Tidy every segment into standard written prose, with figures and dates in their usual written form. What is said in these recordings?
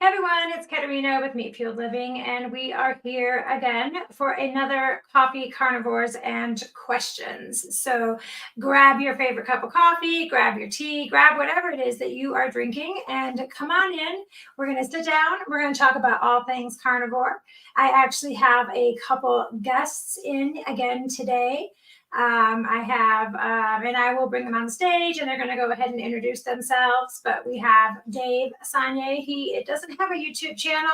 everyone, it's Katerina with Meat Fueled Living, and we are here again for another Coffee, Carnivores, and Questions. So grab your favorite cup of coffee, grab your tea, grab whatever it is that you are drinking, and come on in. We're going to sit down. We're going to talk about all things carnivore. I actually have a couple guests in again today. And I will bring them on the stage and they're going to go ahead and introduce themselves. But we have Dave Sanye. He doesn't have a YouTube channel,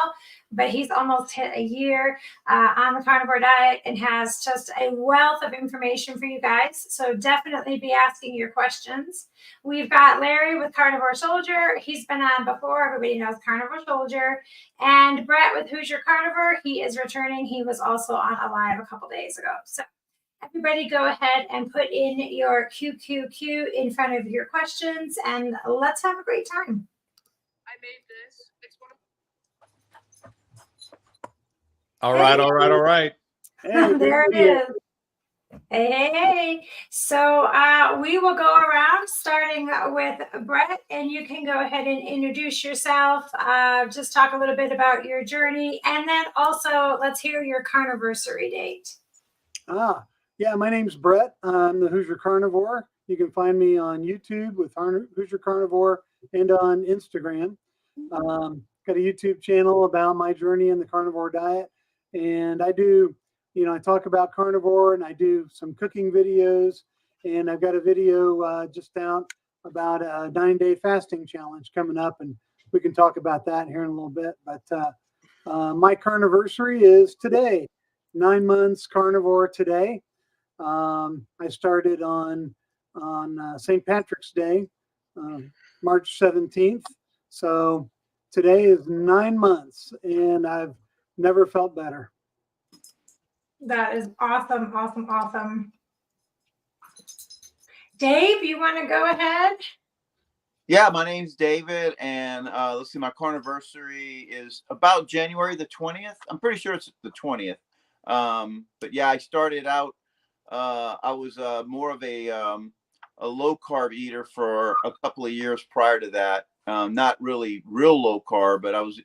but he's almost hit a year on the carnivore diet and has just a wealth of information for you guys. So definitely be asking your questions. We've got Larry with Carnivore Soldier. He's been on before. Everybody knows Carnivore Soldier. And Brett with Who's Your Carnivore. He is returning. He was also on a live a couple days ago. So everybody go ahead and put in your QQQ in front of your questions and let's have a great time. I made this. It's one of All right. Hey, there it is. Hey. So we will go around starting with Brett, and you can go ahead and introduce yourself. Just talk a little bit about your journey, and then also let's hear your carniversary date. Yeah, my name's Brett. I'm the Who's Your Carnivore. You can find me on YouTube with Who's Your Carnivore and on Instagram. Got a YouTube channel about my journey in the carnivore diet. And I do, I talk about carnivore and I do some cooking videos. And I've got a video just out about a 9-day fasting challenge coming up. And we can talk about that here in a little bit. But my carniversary is today, 9 months carnivore today. I started on St. Patrick's Day, March 17th. So today is 9 months and I've never felt better. That is awesome. Dave, you want to go ahead? Yeah, my name's David, and let's see, my carniversary is about January the 20th. I'm pretty sure it's the 20th. But yeah, I started out. I was more of a low carb eater for a couple of years prior to that. Not really real low carb, but I was,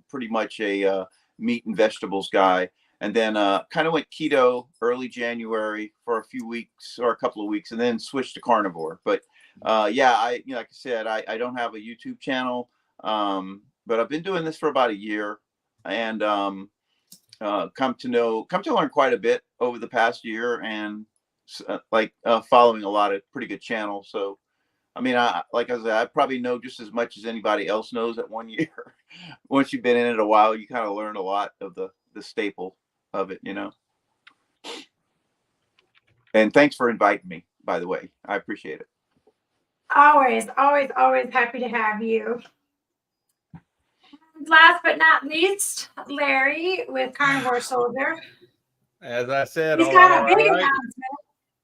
pretty much a meat and vegetables guy. And then kind of went keto early January for a few weeks or a couple of weeks, and then switched to carnivore. But yeah, like I said, I don't have a YouTube channel, but I've been doing this for about a year, and come to learn quite a bit over the past year, and following a lot of pretty good channels. So, I mean, like I said, I probably know just as much as anybody else knows at 1 year. Once you've been in it a while, you kind of learn a lot of the staple of it, And thanks for inviting me, by the way. I appreciate it. Always happy to have you. Last but not least, Larry with Carnivore Soldier. As I said, he's got a big announcement.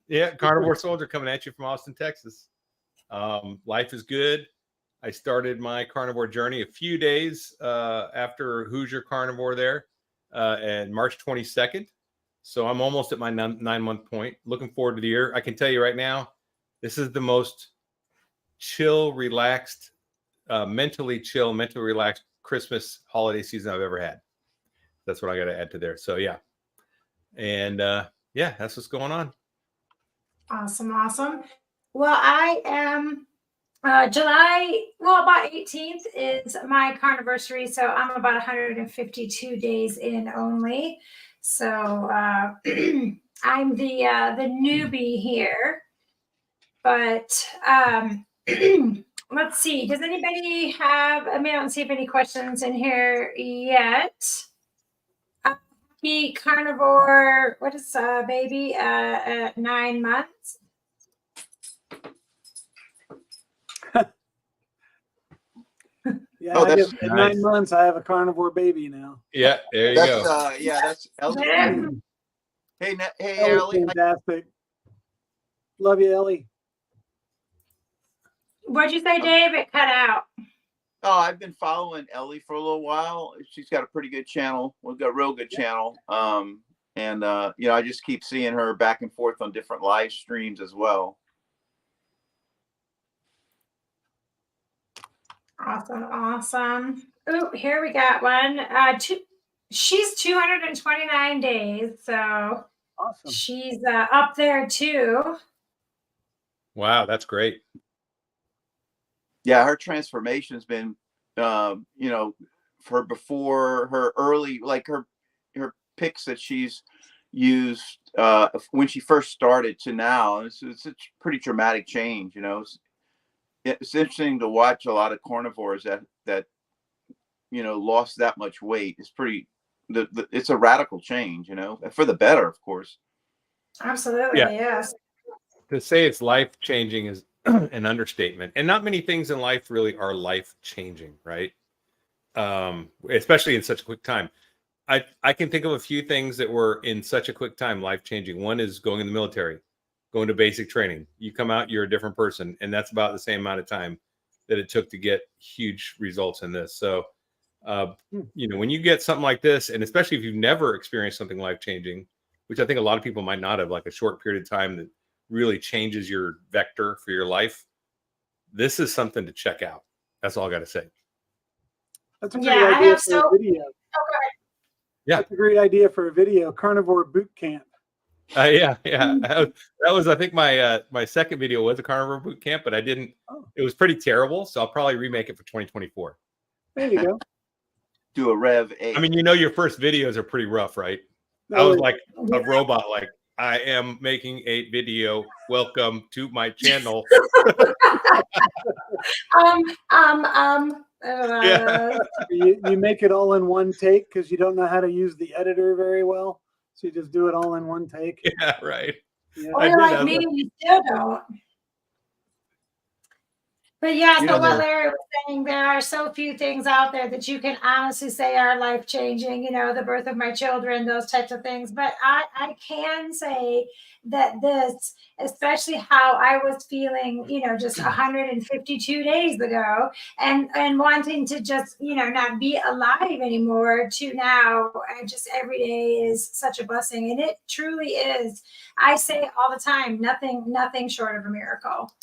Yeah, Carnivore Soldier coming at you from Austin, Texas. Life is good. I started my carnivore journey a few days after Who's Your Carnivore there, and March 22nd. So I'm almost at my 9-month point. Looking forward to the year. I can tell you right now, this is the most chill, relaxed, mentally relaxed Christmas holiday season I've ever had. That's what I got to add to there. So yeah. And yeah, that's what's going on. Awesome. Well, I am about 18th is my carniversary. So I'm about 152 days in only. So I'm the newbie here, but let's see. Does anybody have? I don't see if any questions in here yet. Happy carnivore. What is baby? 9 months. Yeah, at 9 months, I have a carnivore baby now. Yeah, there you go. Yeah, that's Ellie. Hey, Ellie. Fantastic. Love you, Ellie. What'd you say, Dave? It cut out. Oh, I've been following Ellie for a little while. She's got a pretty good channel. We've got a real good channel. And I just keep seeing her back and forth on different live streams as well. Awesome, awesome. Oh, here we got one. She's 229 days, so Awesome. she's up there too. Wow, that's great. Yeah, her transformation's been, you know, for before her early, like her pics that she's used when she first started to now. It's a pretty dramatic change. You know, it's interesting to watch a lot of carnivores that you know lost that much weight. It's pretty. It's a radical change. You know, for the better, of course. Absolutely, Yeah. yes. To say it's life changing is an understatement, and not many things in life really are life changing, right? Especially in such a quick time. I can think of a few things that were in such a quick time life changing. One is going in the military, going to basic training. You come out, you're a different person, and that's about the same amount of time that it took to get huge results in this. So, you know, when you get something like this, and especially if you've never experienced something life changing, which I think a lot of people might not have, like a short period of time that really changes your vector for your life, this is something to check out. That's all I got to say. That's a great Yeah, I idea have for a video. Yeah. That's a great idea for a video, carnivore boot camp. Yeah. That was, I think my second video was a carnivore boot camp, but I didn't. Oh. It was pretty terrible, so I'll probably remake it for 2024. There you go. Do a Rev 8. I mean, you know, your first videos are pretty rough, right? I was like a robot, like, I am making a video. Welcome to my channel. Yeah. You make it all in one take because you don't know how to use the editor very well. So you just do it all in one take. Yeah, right. Yeah. Or I did like have me, that. you still don't. But yeah, You so know, what Larry was saying, there are so few things out there that you can honestly say are life changing, you know, the birth of my children, those types of things. But I can say that this, especially how I was feeling, you know, just 152 days ago and wanting to just, you know, not be alive anymore to now, just every day is such a blessing. And it truly is. I say all the time, nothing short of a miracle.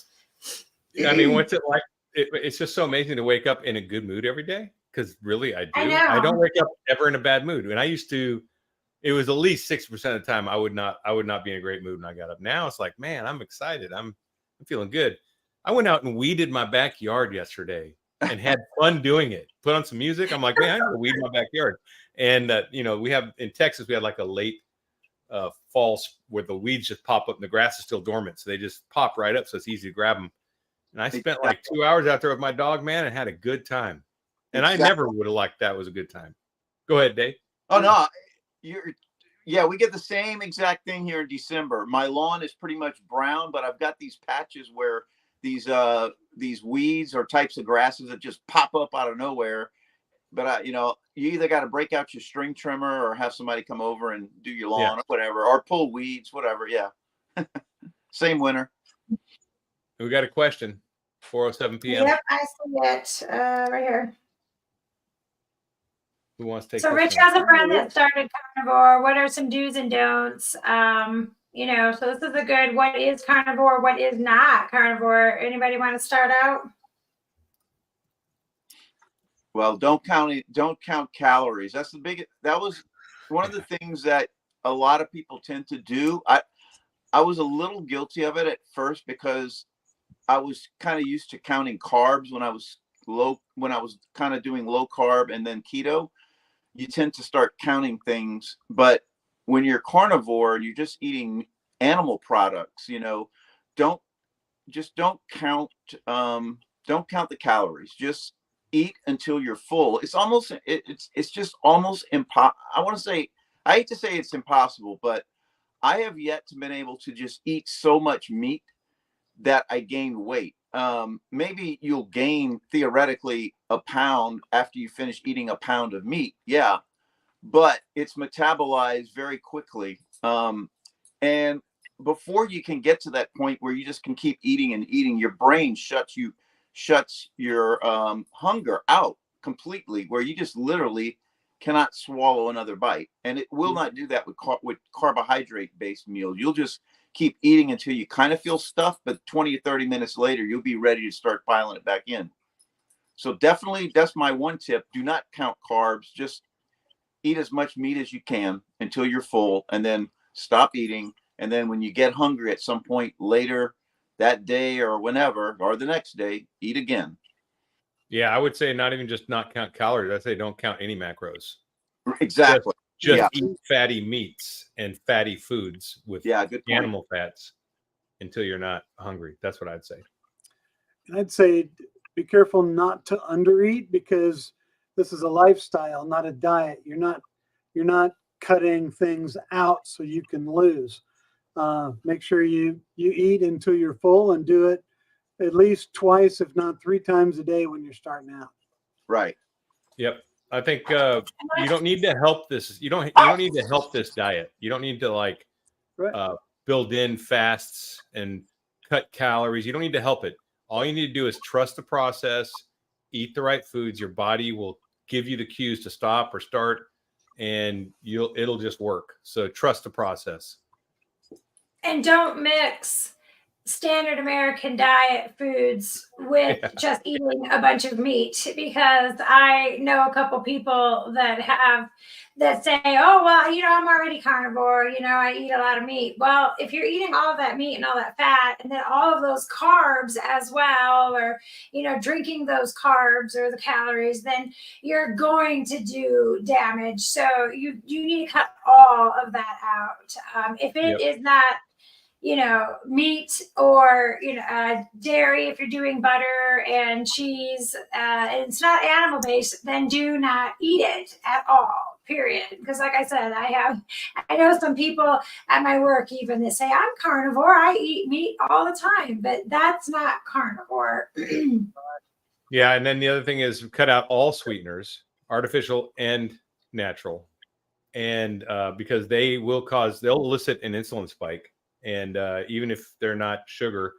I mean, what's it like? It's just so amazing to wake up in a good mood every day. Because really, I do. I don't wake up ever in a bad mood. And I used to. It was at least 60% of the time I would not be in a great mood when I got up. Now it's like, man, I'm excited. I'm feeling good. I went out and weeded my backyard yesterday and had fun doing it. Put on some music. I'm like, man, I'm gonna weed my backyard. And you know, we have in Texas, we had like a late fall where the weeds just pop up and the grass is still dormant, so they just pop right up. So it's easy to grab them. And I spent like 2 hours out there with my dog, man, and had a good time. And I never would have liked that was a good time. Go ahead, Dave. Oh no, yeah, we get the same exact thing here in December. My lawn is pretty much brown, but I've got these patches where these weeds or types of grasses that just pop up out of nowhere. But you know, you either got to break out your string trimmer or have somebody come over and do your lawn or whatever, or pull weeds, whatever. Yeah, same winter. We got a question. 4:07 p.m. Yep, I see it right here. Who wants to take So this Rich one? has a friend that started carnivore. What are some do's and don'ts? You know, so this is a good, what is carnivore, what is not carnivore? Anybody want to start out? Well, don't count calories. That was one of the things that a lot of people tend to do. I was a little guilty of it at first because I was kind of used to counting carbs when I was kind of doing low carb and then keto. You tend to start counting things, but when you're carnivore and you're just eating animal products, you know, don't count the calories. Just eat until you're full. It's just almost impossible. I hate to say it's impossible, but I have yet to been able to just eat so much meat that I gain weight. Maybe you'll gain theoretically a pound after you finish eating a pound of meat. Yeah, but it's metabolized very quickly. And before you can get to that point where you just can keep eating and eating, your brain shuts your hunger out completely, where you just literally cannot swallow another bite. And it will not do that with carbohydrate based meals. You'll just keep eating until you kind of feel stuffed, but 20 or 30 minutes later, you'll be ready to start piling it back in. So definitely, that's my one tip. Do not count carbs. Just eat as much meat as you can until you're full, and then stop eating. And then when you get hungry at some point later that day or whenever, or the next day, eat again. Yeah, I would say not even just not count calories. I'd say don't count any macros. Exactly. Just eat fatty meats and fatty foods with good point. animal fats until you're not hungry. That's what I'd say. I'd say be careful not to undereat, because this is a lifestyle, not a diet. You're not cutting things out so you can lose. Make sure you eat until you're full, and do it at least twice, if not 3 times a day when you're starting out. Right. Yep. I think you don't need to help this. You don't need to help this diet. You don't need to like build in fasts and cut calories. You don't need to help it. All you need to do is trust the process, eat the right foods. Your body will give you the cues to stop or start, and it'll just work. So trust the process. And don't mix standard American diet foods with just eating a bunch of meat, because I know a couple people that say, oh, well, I'm already carnivore, I eat a lot of meat. Well, if you're eating all of that meat and all that fat, and then all of those carbs as well, or, drinking those carbs or the calories, then you're going to do damage. So you need to cut all of that out. If it is not meat or, dairy, if you're doing butter and cheese, and it's not animal based, then do not eat it at all, period. Because like I said, I know some people at my work even that say, I'm carnivore, I eat meat all the time, but that's not carnivore. Yeah. And then the other thing is cut out all sweeteners, artificial and natural. And because they'll elicit an insulin spike. And even if they're not sugar,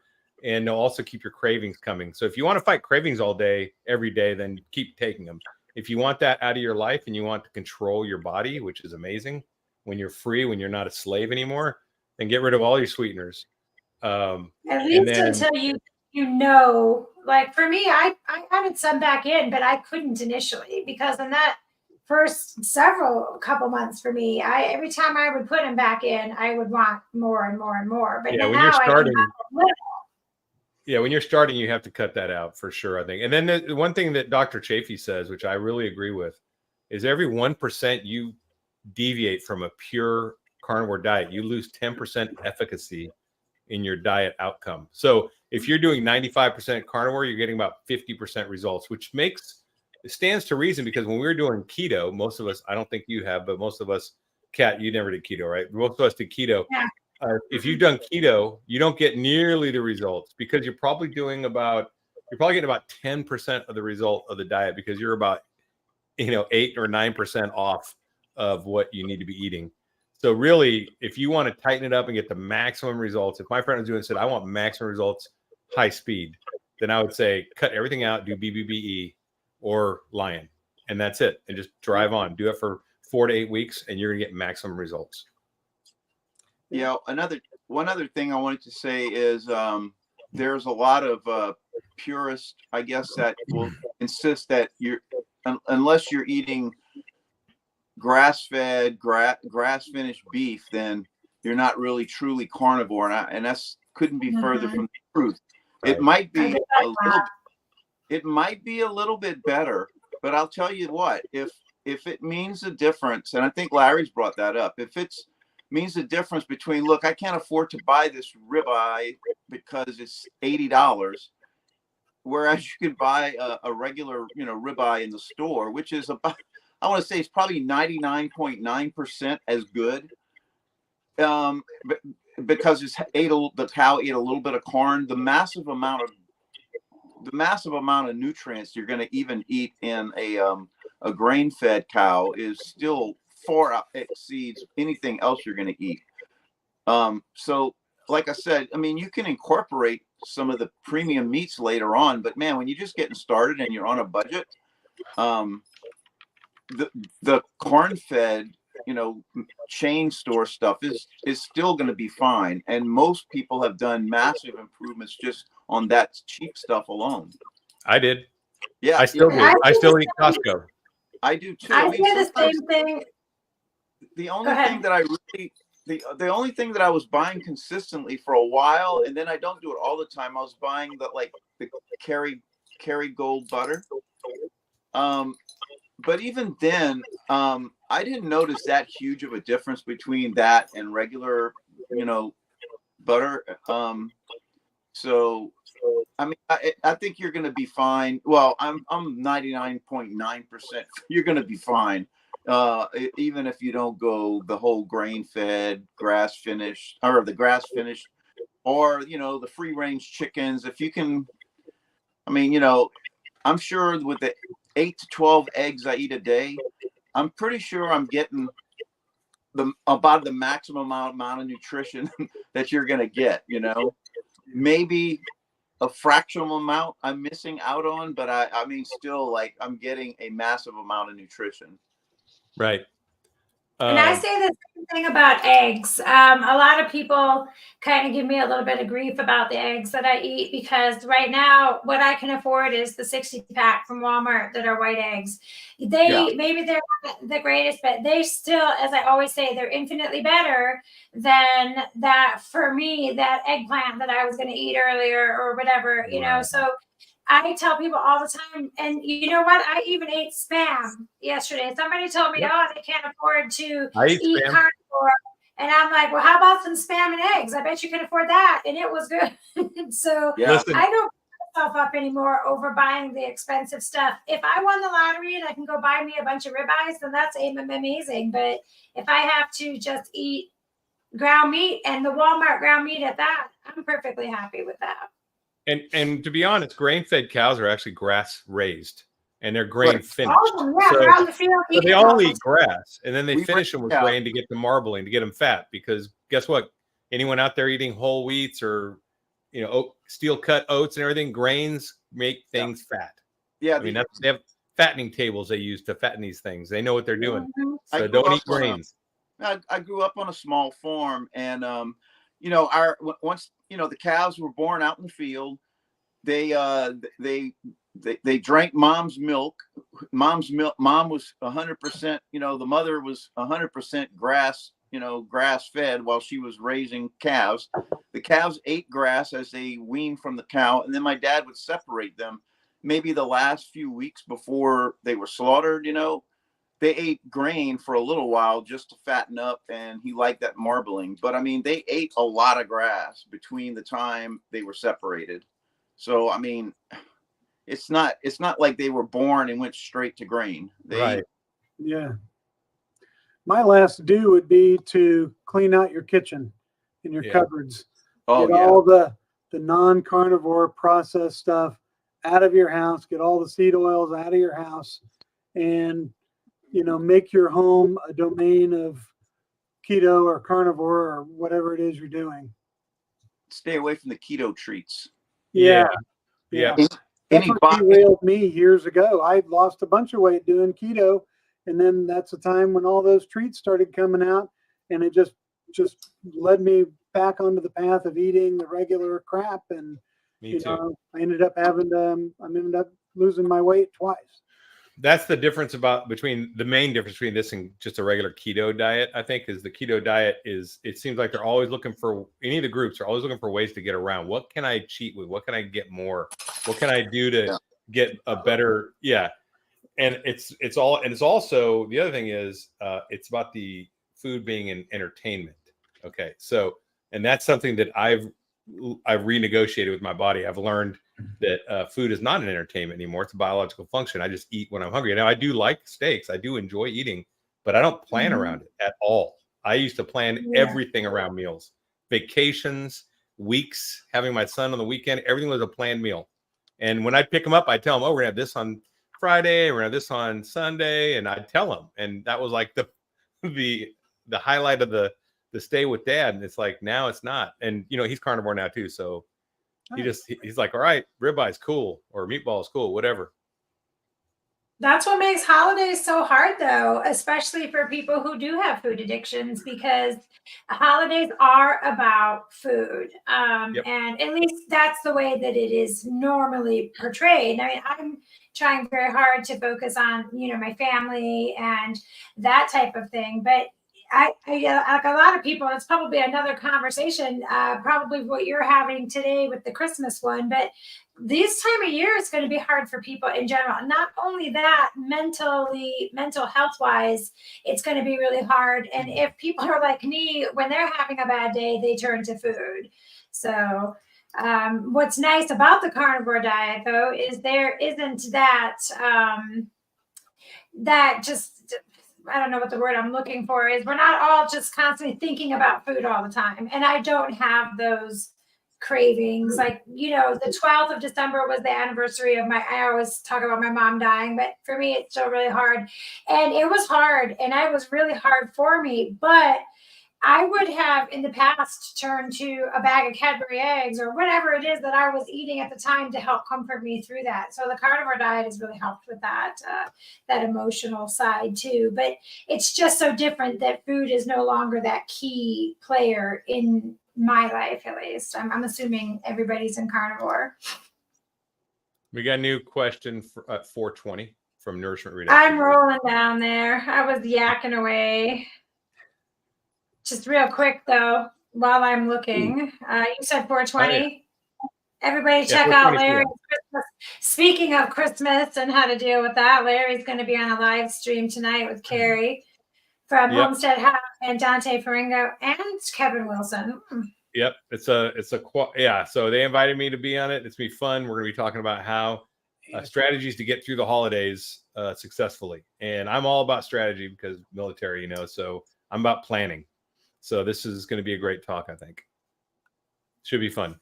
and they'll also keep your cravings coming. So if you want to fight cravings all day, every day, then keep taking them. If you want that out of your life and you want to control your body, which is amazing, when you're free, when you're not a slave anymore, then get rid of all your sweeteners. At least until like for me, I added some back in, but I couldn't initially, because in that first couple months for me, every time I would put them back in, I would want more and more and more. But when you're starting, when you're starting, you have to cut that out for sure, I think. And then the one thing that Dr. Chafee says, which I really agree with, is every 1% you deviate from a pure carnivore diet, you lose 10% efficacy in your diet outcome. So if you're doing 95% carnivore, you're getting about 50% results, which it stands to reason, because when we were doing keto, most of us, I don't think you have, but most of us, Kat, you never did keto, right? Most of us did keto. Yeah. If you've done keto, you don't get nearly the results, because you're probably getting about 10% of the result of the diet, because you're about 8 or 9% off of what you need to be eating. So really, if you want to tighten it up and get the maximum results, if my friend was doing said, I want maximum results, high speed, then I would say cut everything out, do BBBE or Lion, and that's it. And just drive on. Do it for 4 to 8 weeks, and you're gonna get maximum results. One other thing I wanted to say is there's a lot of purists, I guess, that will insist that unless you're eating grass-fed, grass-finished beef, then you're not really truly carnivore, and that's couldn't be further from the truth. Right. It might be a little bit better, but I'll tell you what, if it means a difference, and I think Larry's brought that up, if it means the difference between, look, I can't afford to buy this ribeye because it's $80, whereas you can buy a regular, ribeye in the store, which is about, I want to say it's probably 99.9% as good, because the cow ate a little bit of corn. The massive amount of nutrients you're going to even eat in a grain-fed cow is still far exceeds anything else you're going to eat. So, like I said, I mean, you can incorporate some of the premium meats later on, but man, when you're just getting started and you're on a budget, the corn-fed, chain store stuff is still going to be fine, and most people have done massive improvements just on that cheap stuff alone. I did. Yeah, I still yeah, do. I still eat Costco. I do too. I mean, say the sometimes same thing. the Go only ahead. thing that I really the only thing that I was buying consistently for a while, and then I don't do it all the time. I was buying the Kerrygold butter. But even then, I didn't notice that huge of a difference between that and regular, butter. So I mean, I think you're going to be fine. Well, I'm 99.9%. You're going to be fine, even if you don't go the whole grain fed, grass finished, or the grass finished, or the free range chickens. If you can, I mean, I'm sure with the 8 to 12 eggs I eat a day, I'm pretty sure I'm getting about the maximum amount of nutrition that you're going to get. Maybe a fractional amount I'm missing out on, but I mean, still, like, I'm getting a massive amount of nutrition. Right. And I say the same thing about eggs. A lot of people kind of give me a little bit of grief about the eggs that I eat because right now what I can afford is the 60 pack from Walmart that are white eggs. Maybe they're not the greatest, but they still, as I always say, they're infinitely better than that for me, that eggplant that I was going to eat earlier or whatever, So I tell people all the time, and you know what? I even ate Spam yesterday. Somebody told me, oh, they can't afford to eat Spam. carnivore. And I'm like, well, how about some Spam and eggs? I bet you can afford that. And it was good. So Listen, I don't put myself up anymore over buying the expensive stuff. If I won the lottery and I can go buy me a bunch of ribeyes, then that's amazing. But if I have to just eat ground meat and the Walmart ground meat at that, I'm perfectly happy with that. And to be honest, grain-fed cows are actually grass-raised, and they're grain-finished. Oh, yeah, they're on the field. So they all eat grass, and then they We finish them with break- yeah. grain to get the marbling, to get them fat. Because guess what? Anyone out there eating whole wheats or steel cut oats and everything, grains make things fat. Yeah, I mean, they have fattening tables they use to fatten these things. They know what they're doing. Mhm. So don't eat grains. I grew up on a small farm, and once the calves were born out in the field, they drank mom's milk. Mom was 100%. The mother was 100% grass. Grass fed while she was raising calves. The calves ate grass as they weaned from the cow, and then my dad would separate them. Maybe the last few weeks before they were slaughtered, they ate grain for a little while just to fatten up, and he liked that marbling. But I mean, they ate a lot of grass between the time they were separated. So I mean, it's not like they were born and went straight to grain. Right. Yeah. My last do would be to clean out your kitchen and your cupboards. Oh, get all the non-carnivore processed stuff out of your house. Get all the seed oils out of your house, and make your home a domain of keto or carnivore or whatever it is you're doing. Stay away from the keto treats. Yeah. That's what derailed me years ago. I lost a bunch of weight doing keto, and then that's the time when all those treats started coming out, and it just led me back onto the path of eating the regular crap. And Me too. I ended up losing my weight twice. That's the difference the main difference between this and just a regular keto diet, I think, is the keto diet it seems like they're always looking for, any of the groups are always looking for ways to get around. What can I cheat with? What can I get more? What can I do to get a better, And it's also, the other thing is, it's about the food being an entertainment. Okay. So, and that's something that I've renegotiated with my body. I've learned that food is not an entertainment anymore. It's a biological function. I just eat when I'm hungry. Now, I do like steaks. I do enjoy eating, but I don't plan around it at all. I used to plan everything around meals, vacations, weeks, having my son on the weekend. Everything was a planned meal. And when I pick him up, I tell him, oh, we're going to have this on Friday, we're going to have this on Sunday. And I tell him, and that was like the highlight of the stay with dad. And it's like, now it's not. And, he's carnivore now too. So he's like, all right, ribeye is cool, or meatball is cool, whatever. That's what makes holidays so hard, though, especially for people who do have food addictions, because holidays are about food. Yep. And at least that's the way that it is normally portrayed. I mean, I'm trying very hard to focus on, my family and that type of thing. But like a lot of people, it's probably another conversation, probably what you're having today with the Christmas one. But this time of year is going to be hard for people in general. Not only that, mental health wise, it's going to be really hard. And if people are like me, when they're having a bad day, they turn to food. So, what's nice about the carnivore diet, though, is there isn't that just, I don't know what the word I'm looking for is. We're not all just constantly thinking about food all the time. And I don't have those cravings. Like, the 12th of December was the anniversary of I always talk about my mom dying, but for me, it's still really hard. And it was hard, and it was really hard for me. But I would have in the past turned to a bag of Cadbury eggs or whatever it is that I was eating at the time to help comfort me through that. So the carnivore diet has really helped with that emotional side too. But it's just so different that food is no longer that key player in my life, at least. I'm assuming everybody's in carnivore. We got a new question for, at 420 from Nourishment Reduction. I'm rolling down there. I was yakking away. Just real quick, though, while I'm looking, you said 420. Oh, yeah. Everybody check out Larry's Christmas. Speaking of Christmas and how to deal with that, Larry's going to be on a live stream tonight with Carrie from Homestead House and Dante Faringo and Kevin Wilson. Yep. Yeah. So they invited me to be on it. It's going to be fun. We're going to be talking about how strategies to get through the holidays successfully. And I'm all about strategy because military, so I'm about planning. So this is going to be a great talk, I think. Should be fun.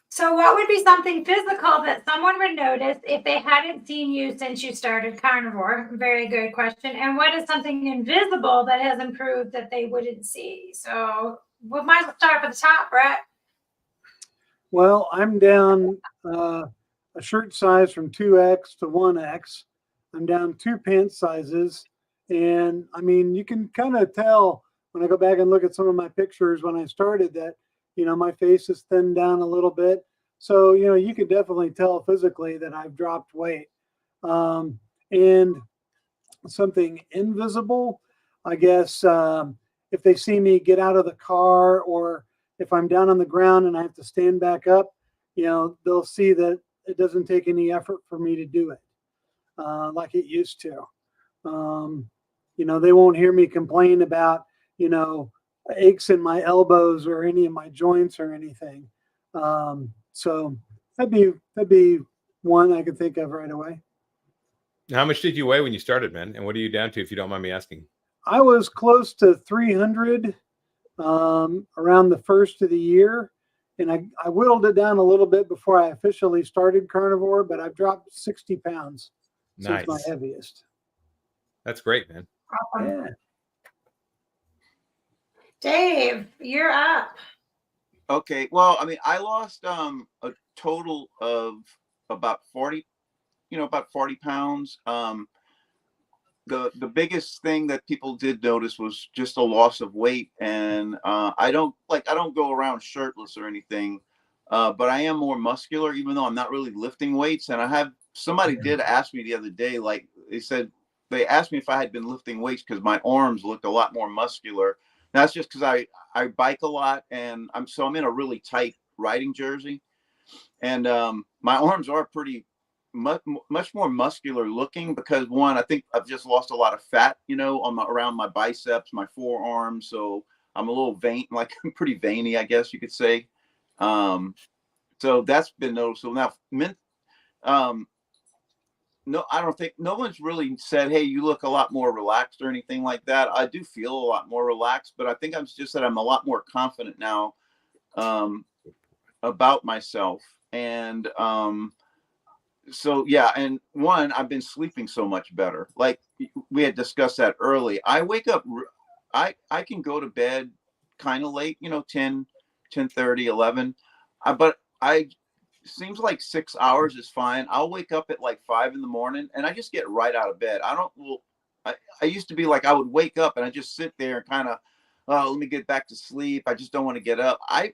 So what would be something physical that someone would notice if they hadn't seen you since you started carnivore? Very good question. And what is something invisible that has improved that they wouldn't see? So we might start at the top, Brett. Well, I'm down a shirt size from 2X to 1X. I'm down 2 pants sizes. And I mean, you can kind of tell when I go back and look at some of my pictures when I started that, my face is thinned down a little bit. So, you can definitely tell physically that I've dropped weight. And something invisible, I guess, if they see me get out of the car or if I'm down on the ground and I have to stand back up, they'll see that it doesn't take any effort for me to do it like it used to. They won't hear me complain about, aches in my elbows or any of my joints or anything. So that'd be one I could think of right away. How much did you weigh when you started, man? And what are you down to, if you don't mind me asking? I was close to 300 around the first of the year. And I whittled it down a little bit before I officially started carnivore, but I've dropped 60 pounds since my heaviest. That's great, man. Yeah. Dave, you're up. Okay. Well, I mean, I lost a total of about 40 pounds. The biggest thing that people did notice was just a loss of weight. And I don't go around shirtless or anything, but I am more muscular, even though I'm not really lifting weights. And somebody did ask me the other day, like they asked me if I had been lifting weights because my arms looked a lot more muscular. That's just because I bike a lot, and I'm in a really tight riding jersey, and my arms are pretty much more muscular looking because one, I think I've just lost a lot of fat, around my biceps, my forearms, so I'm a little vain, like I'm pretty veiny, I guess you could say. So that's been noticeable. Now, no, I don't think no one's really said, hey, you look a lot more relaxed or anything like that. I do feel a lot more relaxed, but I think I'm a lot more confident now about myself. And so, yeah. And one, I've been sleeping so much better. Like we had discussed that early. I wake up, I can go to bed kind of late, 10, 10:30, 11. But seems like 6 hours is fine. I'll wake up at like 5 in the morning and I just get right out of bed. I used to be like, I would wake up and I just sit there and kind of, oh, let me get back to sleep. I just don't want to get up. I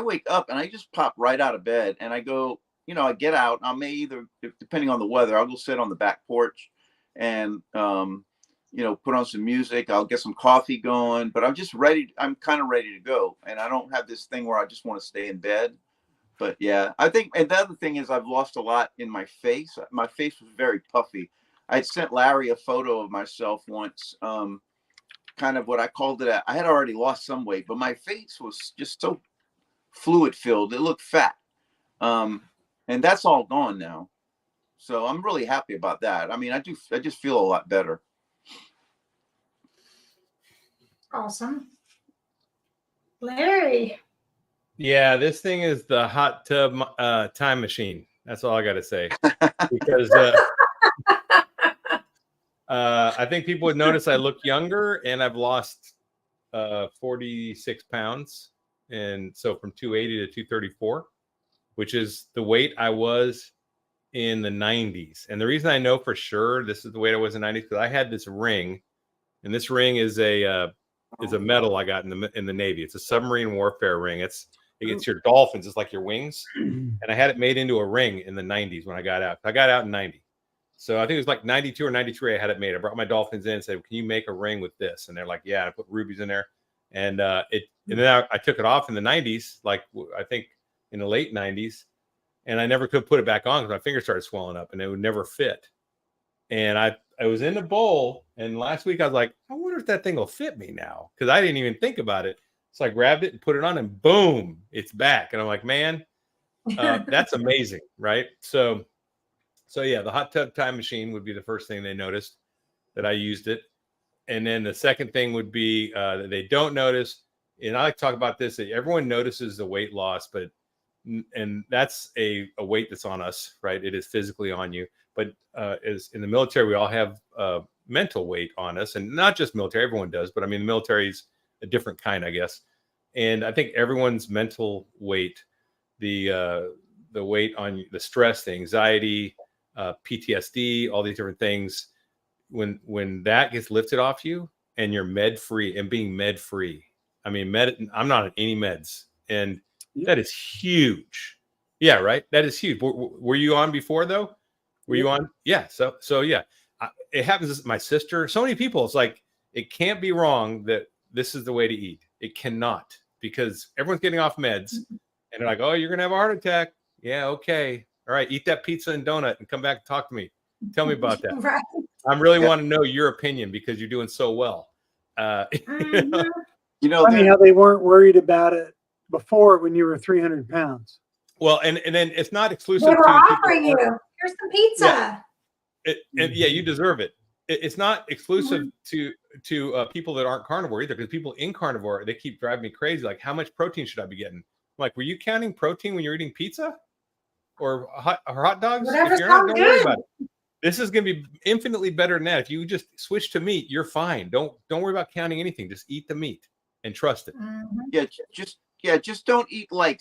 wake up and I just pop right out of bed and I go, I get out. I may either, depending on the weather, I'll go sit on the back porch and, put on some music. I'll get some coffee going, but I'm just ready. I'm kind of ready to go. And I don't have this thing where I just want to stay in bed. But yeah, I think, and the other thing is I've lost a lot in my face. My face was very puffy. I sent Larry a photo of myself once, kind of what I called it. I had already lost some weight, but my face was just so fluid filled. It looked fat. And that's all gone now. So I'm really happy about that. I mean, I just feel a lot better. Awesome. Larry. Yeah, this thing is the hot tub time machine. That's all I got to say. Because I think people would notice I look younger, and I've lost 46 pounds. And so from 280 to 234, which is the weight I was in the 90s. And the reason I know for sure this is the weight I was in the 90s, because I had this ring, and this ring is a medal I got in the Navy. It's a submarine warfare ring. It gets your dolphins. It's like your wings. And I had it made into a ring in the 90s when I got out. I got out in 90. So I think it was like 92 or 93 I had it made. I brought my dolphins in and said, can you make a ring with this? And they're like, yeah. And I put rubies in there. And then I took it off in the 90s, like I think in the late 90s. And I never could put it back on because my fingers started swelling up and it would never fit. And I was in the bowl, and last week I was like, I wonder if that thing will fit me now, because I didn't even think about it. So I grabbed it and put it on, and boom, it's back. And I'm like, man, that's amazing, right? So yeah, the hot tub time machine would be the first thing they noticed that I used it. And then the second thing would be that they don't notice, and I like to talk about this, that everyone notices the weight loss, and that's a weight that's on us, right? It is physically on you. But as in the military, we all have mental weight on us, and not just military, everyone does. But I mean, the military is a different kind, I guess. And I think everyone's mental weight, the weight on the stress, the anxiety, PTSD, all these different things, when that gets lifted off you and you're med free and being med free. I mean, I'm not on any meds, and that is huge. Yeah, right. That is huge. Were you on before though? Were you on? Yeah. So yeah, it happens to my sister. So many people. It's like, it can't be wrong that this is the way to eat. It cannot, because everyone's getting off meds and they're like, oh, you're going to have a heart attack. Yeah. Okay. All right. Eat that pizza and donut and come back and talk to me. Tell me about that. Right. I really want to know your opinion, because you're doing so well. Funny how they weren't worried about it before when you were 300 pounds. Well, and then it's not exclusive They were to offering you. Here's some pizza. Yeah, you deserve it. It's not exclusive to people that aren't carnivore either, because people in carnivore, they keep driving me crazy. Like, how much protein should I be getting? I'm like, were you counting protein when you're eating pizza or hot dogs? Whatever if you're not, sounds don't worry good. about it. This is going to be infinitely better than that. If you just switch to meat, you're fine. Don't worry about counting anything. Just eat the meat and trust it. Yeah, just don't eat like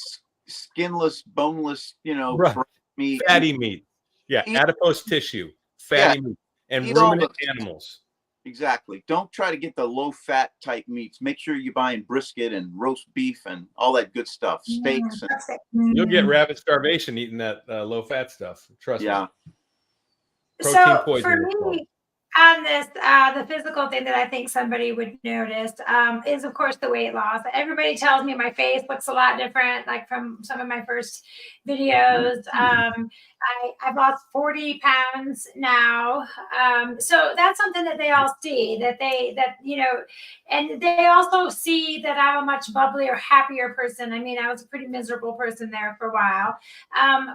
skinless, boneless, Right. meat. Fatty meat. Yeah, adipose tissue, fatty meat, and ruminant animals. Exactly. Don't try to get the low fat type meats. Make sure you're buying brisket and roast beef and all that good stuff. Steaks. You'll get rapid starvation eating that low fat stuff. Trust me. So Protein for poisoning. me, on this, the physical thing that I think somebody would notice is, of course, the weight loss. Everybody tells me my face looks a lot different, like from some of my first videos. I've lost 40 pounds now. So that's something that they all see, and they also see that I'm a much bubblier, happier person. I mean, I was a pretty miserable person there for a while.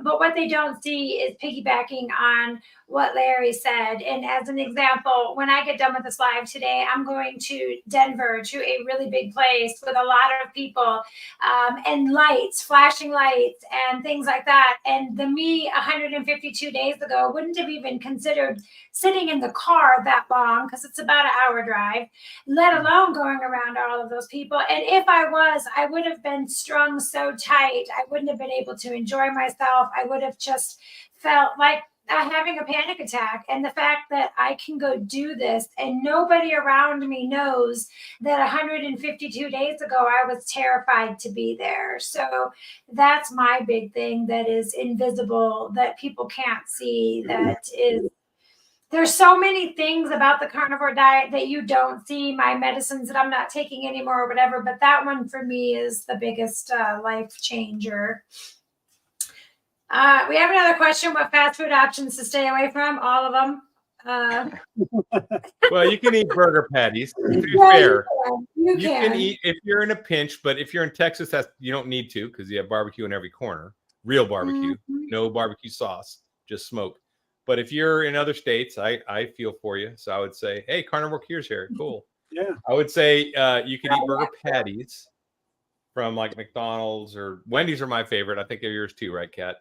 But what they don't see is piggybacking on what Larry said. And as an example, when I get done with this live today, I'm going to Denver, to a really big place with a lot of people, and lights, flashing lights and things like that. And the me 100 152 days ago, wouldn't have even considered sitting in the car that long because it's about an hour drive, let alone going around all of those people. And if I was, I would have been strung so tight. I wouldn't have been able to enjoy myself. I would have just felt like having a panic attack. And the fact that I can go do this and nobody around me knows that 152 days ago I was terrified to be there. So that's my big thing that is invisible, that people can't see, that is, there's so many things about the carnivore diet that you don't see, my medicines that I'm not taking anymore or whatever, but that one for me is the biggest life changer. We have another question. What fast food options to stay away from? All of them. Well, you can eat burger patties. To be Yeah, fair, you you can. can eat if you're in a pinch, but if you're in Texas, you don't need to because you have barbecue in every corner. Real barbecue, no barbecue sauce, just smoke. But if you're in other states, I feel for you. So I would say, hey, carnivore cure's here. Cool. Yeah. I would say you could eat burger patties from like McDonald's or Wendy's are my favorite. I think they're yours too, right, Kat?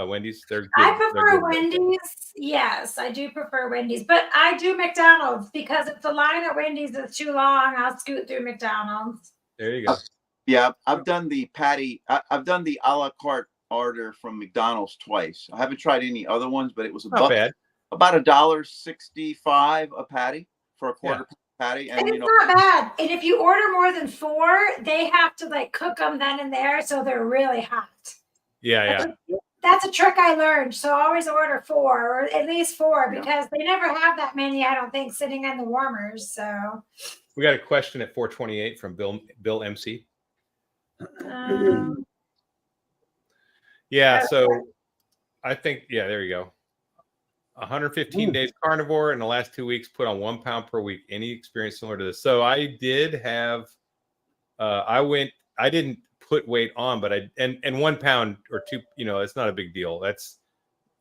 Wendy's, they're good. I prefer Wendy's. Yes, I do prefer Wendy's, but I do McDonald's because if the line at Wendy's is too long, I'll scoot through McDonald's. There you go. Yeah, I've done the patty. I've done the a la carte order from McDonald's twice. I haven't tried any other ones, but it was Not bad. about $1.65 a patty for a quarter patty. And it's not bad. And if you order more than 4, they have to like cook them then and there, so they're really hot. Yeah. That's a trick I learned. So always order 4 or at least 4 because they never have that many, I don't think, sitting in the warmers. So We got a question at 428 from Bill MC. Yeah, so I think, there you go. 115 days carnivore in the last 2 weeks, put on 1 pound per week. Any experience similar to this? So I did have, I didn't put weight on, but and 1 pound or 2, it's not a big deal. That's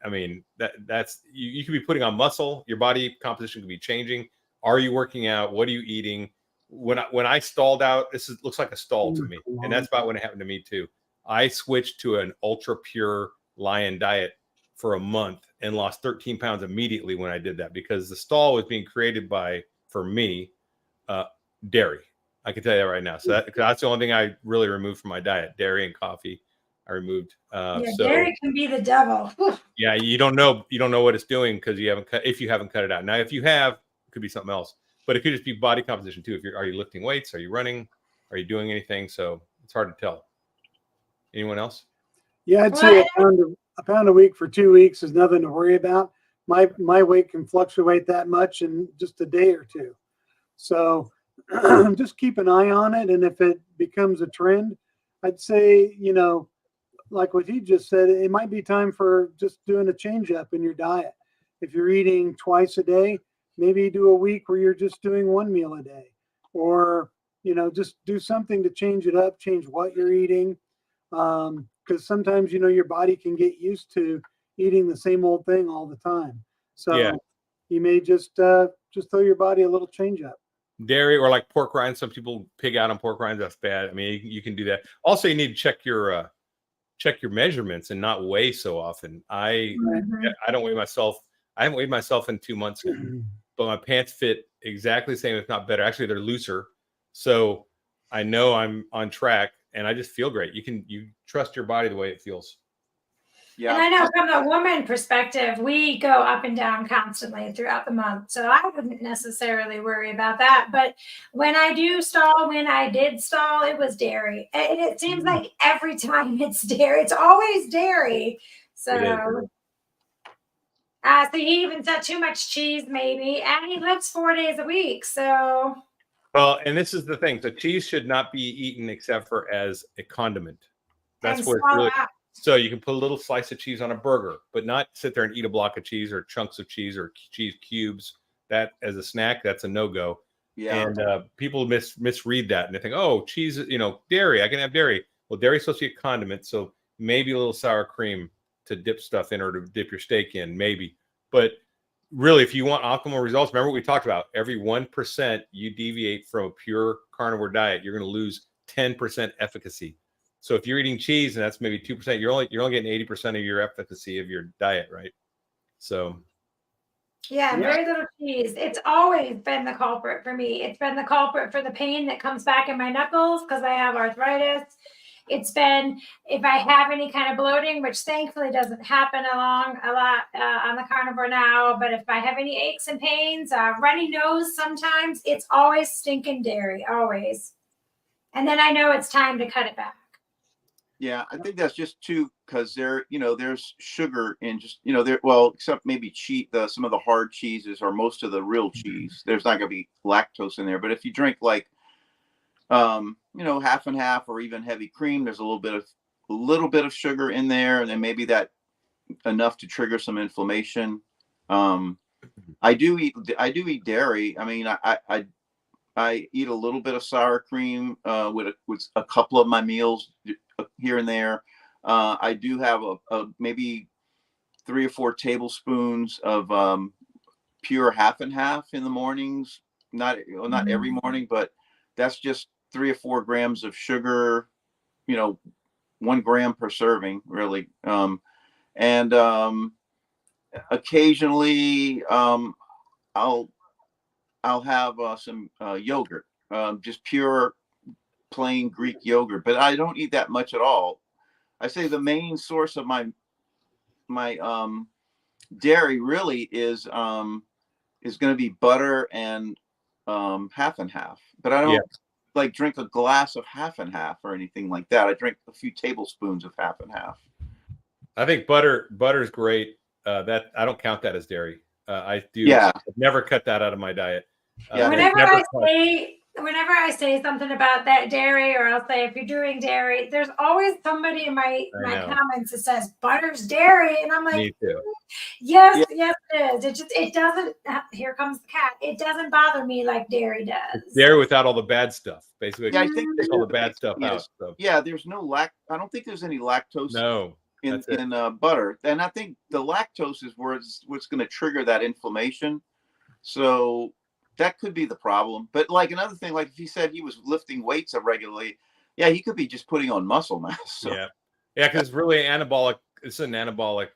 you could be putting on muscle. Your body composition could be changing. Are you working out? What are you eating? When I stalled out, looks like a stall to me. And that's about when it happened to me too. I switched to an ultra pure lion diet for a month and lost 13 pounds immediately when I did that because the stall was being created for me, dairy. I can tell you that right now. So that's the only thing I really removed from my diet, dairy and coffee. I removed. Dairy can be the devil. Yeah, you don't know what it's doing because you haven't cut it out. Now, if you have, it could be something else, but it could just be body composition too. Are you lifting weights? Are you running? Are you doing anything? So it's hard to tell. Anyone else? Yeah, I'd say a pound a week for 2 weeks is nothing to worry about. My weight can fluctuate that much in just a day or two. So just keep an eye on it. And if it becomes a trend, I'd say, like what he just said, it might be time for just doing a change up in your diet. If you're eating twice a day, maybe do a week where you're just doing 1 meal a day, or, just do something to change it up, change what you're eating. Because sometimes, your body can get used to eating the same old thing all the time. So you may just throw your body a little change up. Dairy or like pork rinds. Some people pig out on pork rinds. That's bad. I mean, you can do that. Also, you need to check your measurements and not weigh so often. I don't weigh myself. I haven't weighed myself in 2 months now, but my pants fit exactly the same, if not better. Actually, they're looser. So I know I'm on track and I just feel great. You trust your body the way it feels. Yeah. And I know from a woman perspective, we go up and down constantly throughout the month. So I wouldn't necessarily worry about that. But when I did stall, it was dairy. And it seems like every time it's dairy, it's always dairy. So, so he even said too much cheese maybe. And he lives 4 days a week. So. Well, and this is the thing. So cheese should not be eaten except for as a condiment. That's where it's really. So you can put a little slice of cheese on a burger, but not sit there and eat a block of cheese or chunks of cheese or cheese cubes. That as a snack, that's a no-go. Yeah. And people misread that and they think, oh, cheese, dairy, I can have dairy. Well, dairy is supposed to be a condiment, so maybe a little sour cream to dip stuff in or to dip your steak in, maybe. But really, if you want optimal results, remember what we talked about. Every 1% you deviate from a pure carnivore diet, you're going to lose 10% efficacy. So if you're eating cheese and that's maybe 2%, you're only getting 80% of your efficacy of your diet, right? So Yeah, Yeah. very little cheese. It's always been the culprit for me. It's been the culprit for the pain that comes back in my knuckles because I have arthritis. It's been if I have any kind of bloating, which thankfully doesn't happen a lot on the carnivore now. But if I have any aches and pains, runny nose, sometimes it's always stinking dairy, always. And then I know it's time to cut it back. Yeah, I think that's just too because there's sugar in just there. Well, except maybe some of the hard cheeses or most of the real cheese. There's not going to be lactose in there. But if you drink like half and half or even heavy cream, there's a little bit of sugar in there, and then maybe that enough to trigger some inflammation. I do eat dairy. I mean, I eat a little bit of sour cream with a couple of my meals here and there. I do have a maybe 3 or 4 tablespoons of pure half and half in the mornings. Not every morning, but that's just 3 or 4 grams of sugar. 1 gram per serving, really. And occasionally I'll have some yogurt, just pure plain Greek yogurt, but I don't eat that much at all. I say the main source of my dairy really is going to be butter and half and half, but I don't like drink a glass of half and half or anything like that. I drink a few tablespoons of half and half. I think butter's great. That I don't count that as dairy. I do. Yeah. I've never cut that out of my diet. Yeah. Whenever I say something about that dairy, or I'll say if you're doing dairy, there's always somebody in my comments that says butter's dairy, and I'm like, Me too. yes, it is. It doesn't. Here comes the cat. It doesn't bother me like dairy does. It's dairy without all the bad stuff, basically. Yeah, I think all the bad stuff out. So. Yeah, there's no I don't think there's any lactose. No. In butter, and I think the lactose is what's going to trigger that inflammation. So that could be the problem. But like another thing, like if he said he was lifting weights regularly, yeah, he could be just putting on muscle mass. So. Yeah, because it's really anabolic. It's an anabolic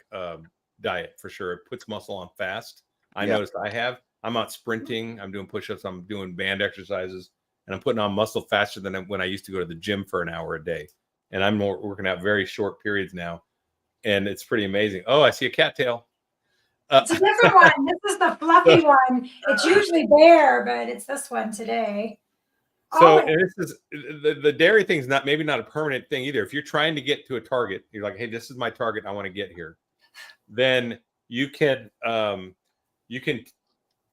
diet for sure. It puts muscle on fast. I noticed I'm out sprinting. I'm doing push-ups. I'm doing band exercises, and I'm putting on muscle faster than when I used to go to the gym for an hour a day. And I'm working out very short periods now. And it's pretty amazing. Oh, I see a cattail. It's a different one. This is the fluffy one. It's usually bare, but it's this one today. So and this is the dairy thing is maybe not a permanent thing either. If you're trying to get to a target, you're like, hey, this is my target. I want to get here. Then you can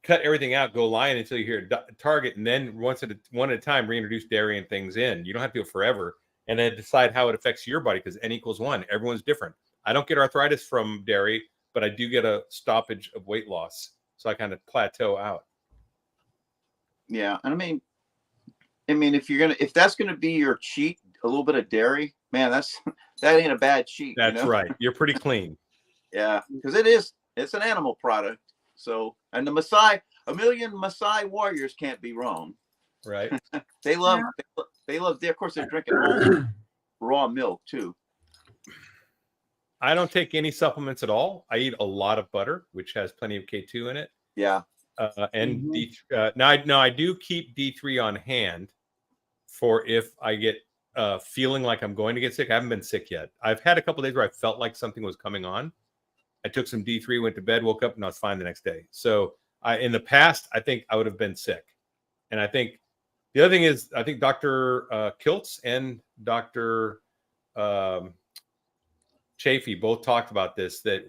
cut everything out, go line until you hear a target, and then one at a time reintroduce dairy and things in. You don't have to do it forever, and then decide how it affects your body because N equals 1. Everyone's different. I don't get arthritis from dairy, but I do get a stoppage of weight loss. So I kind of plateau out. Yeah. And I mean, if that's going to be your cheat, a little bit of dairy, man, that ain't a bad cheat. That's right. You're pretty clean. Yeah. Because it's an animal product. So, and the a million Maasai warriors can't be wrong. Right. They love, of course they're drinking raw milk too. I don't take any supplements at all. I eat a lot of butter, which has plenty of K2 in it. Yeah. And now I do keep D3 on hand for if I get feeling like I'm going to get sick. I haven't been sick yet. I've had a couple of days where I felt like something was coming on. I took some D3, went to bed, woke up, and I was fine the next day. So in the past, I think I would have been sick. And I think the other thing is, I think Dr. Kiltz and Dr. Chafee both talked about this, that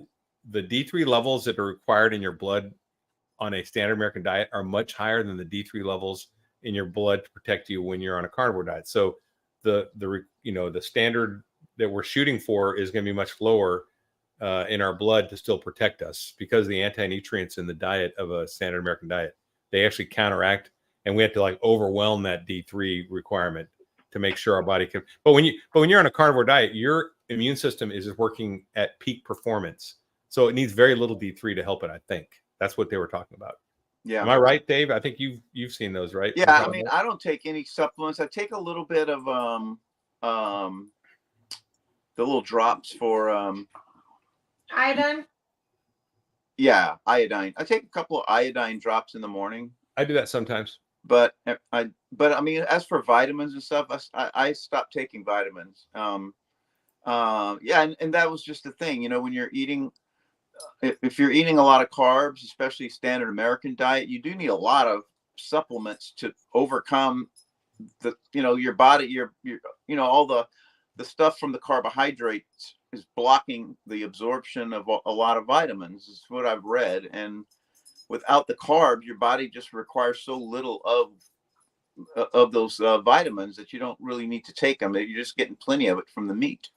the D3 levels that are required in your blood on a standard American diet are much higher than the D3 levels in your blood to protect you when you're on a carnivore diet. So the standard that we're shooting for is going to be much lower in our blood to still protect us because the anti-nutrients in the diet of a standard American diet, they actually counteract, and we have to like overwhelm that D3 requirement to make sure our body can. But when you're on a carnivore diet, your immune system is working at peak performance. So it needs very little D3 to help it, I think. That's what they were talking about. Yeah. Am I right, Dave? I think you've seen those, right? Yeah, I mean, I don't take any supplements. I take a little bit of little drops for Iodine. yeah, iodine. I take a couple of iodine drops in the morning. I do that sometimes. But I mean, as for vitamins and stuff, I stopped taking vitamins. Yeah, and that was just the thing, when you're eating, if you're eating a lot of carbs, especially standard American diet, you do need a lot of supplements to overcome your body, your all the stuff from the carbohydrates is blocking the absorption of a lot of vitamins, is what I've read. And without the carbs, your body just requires so little of those vitamins that you don't really need to take them. You're just getting plenty of it from the meat.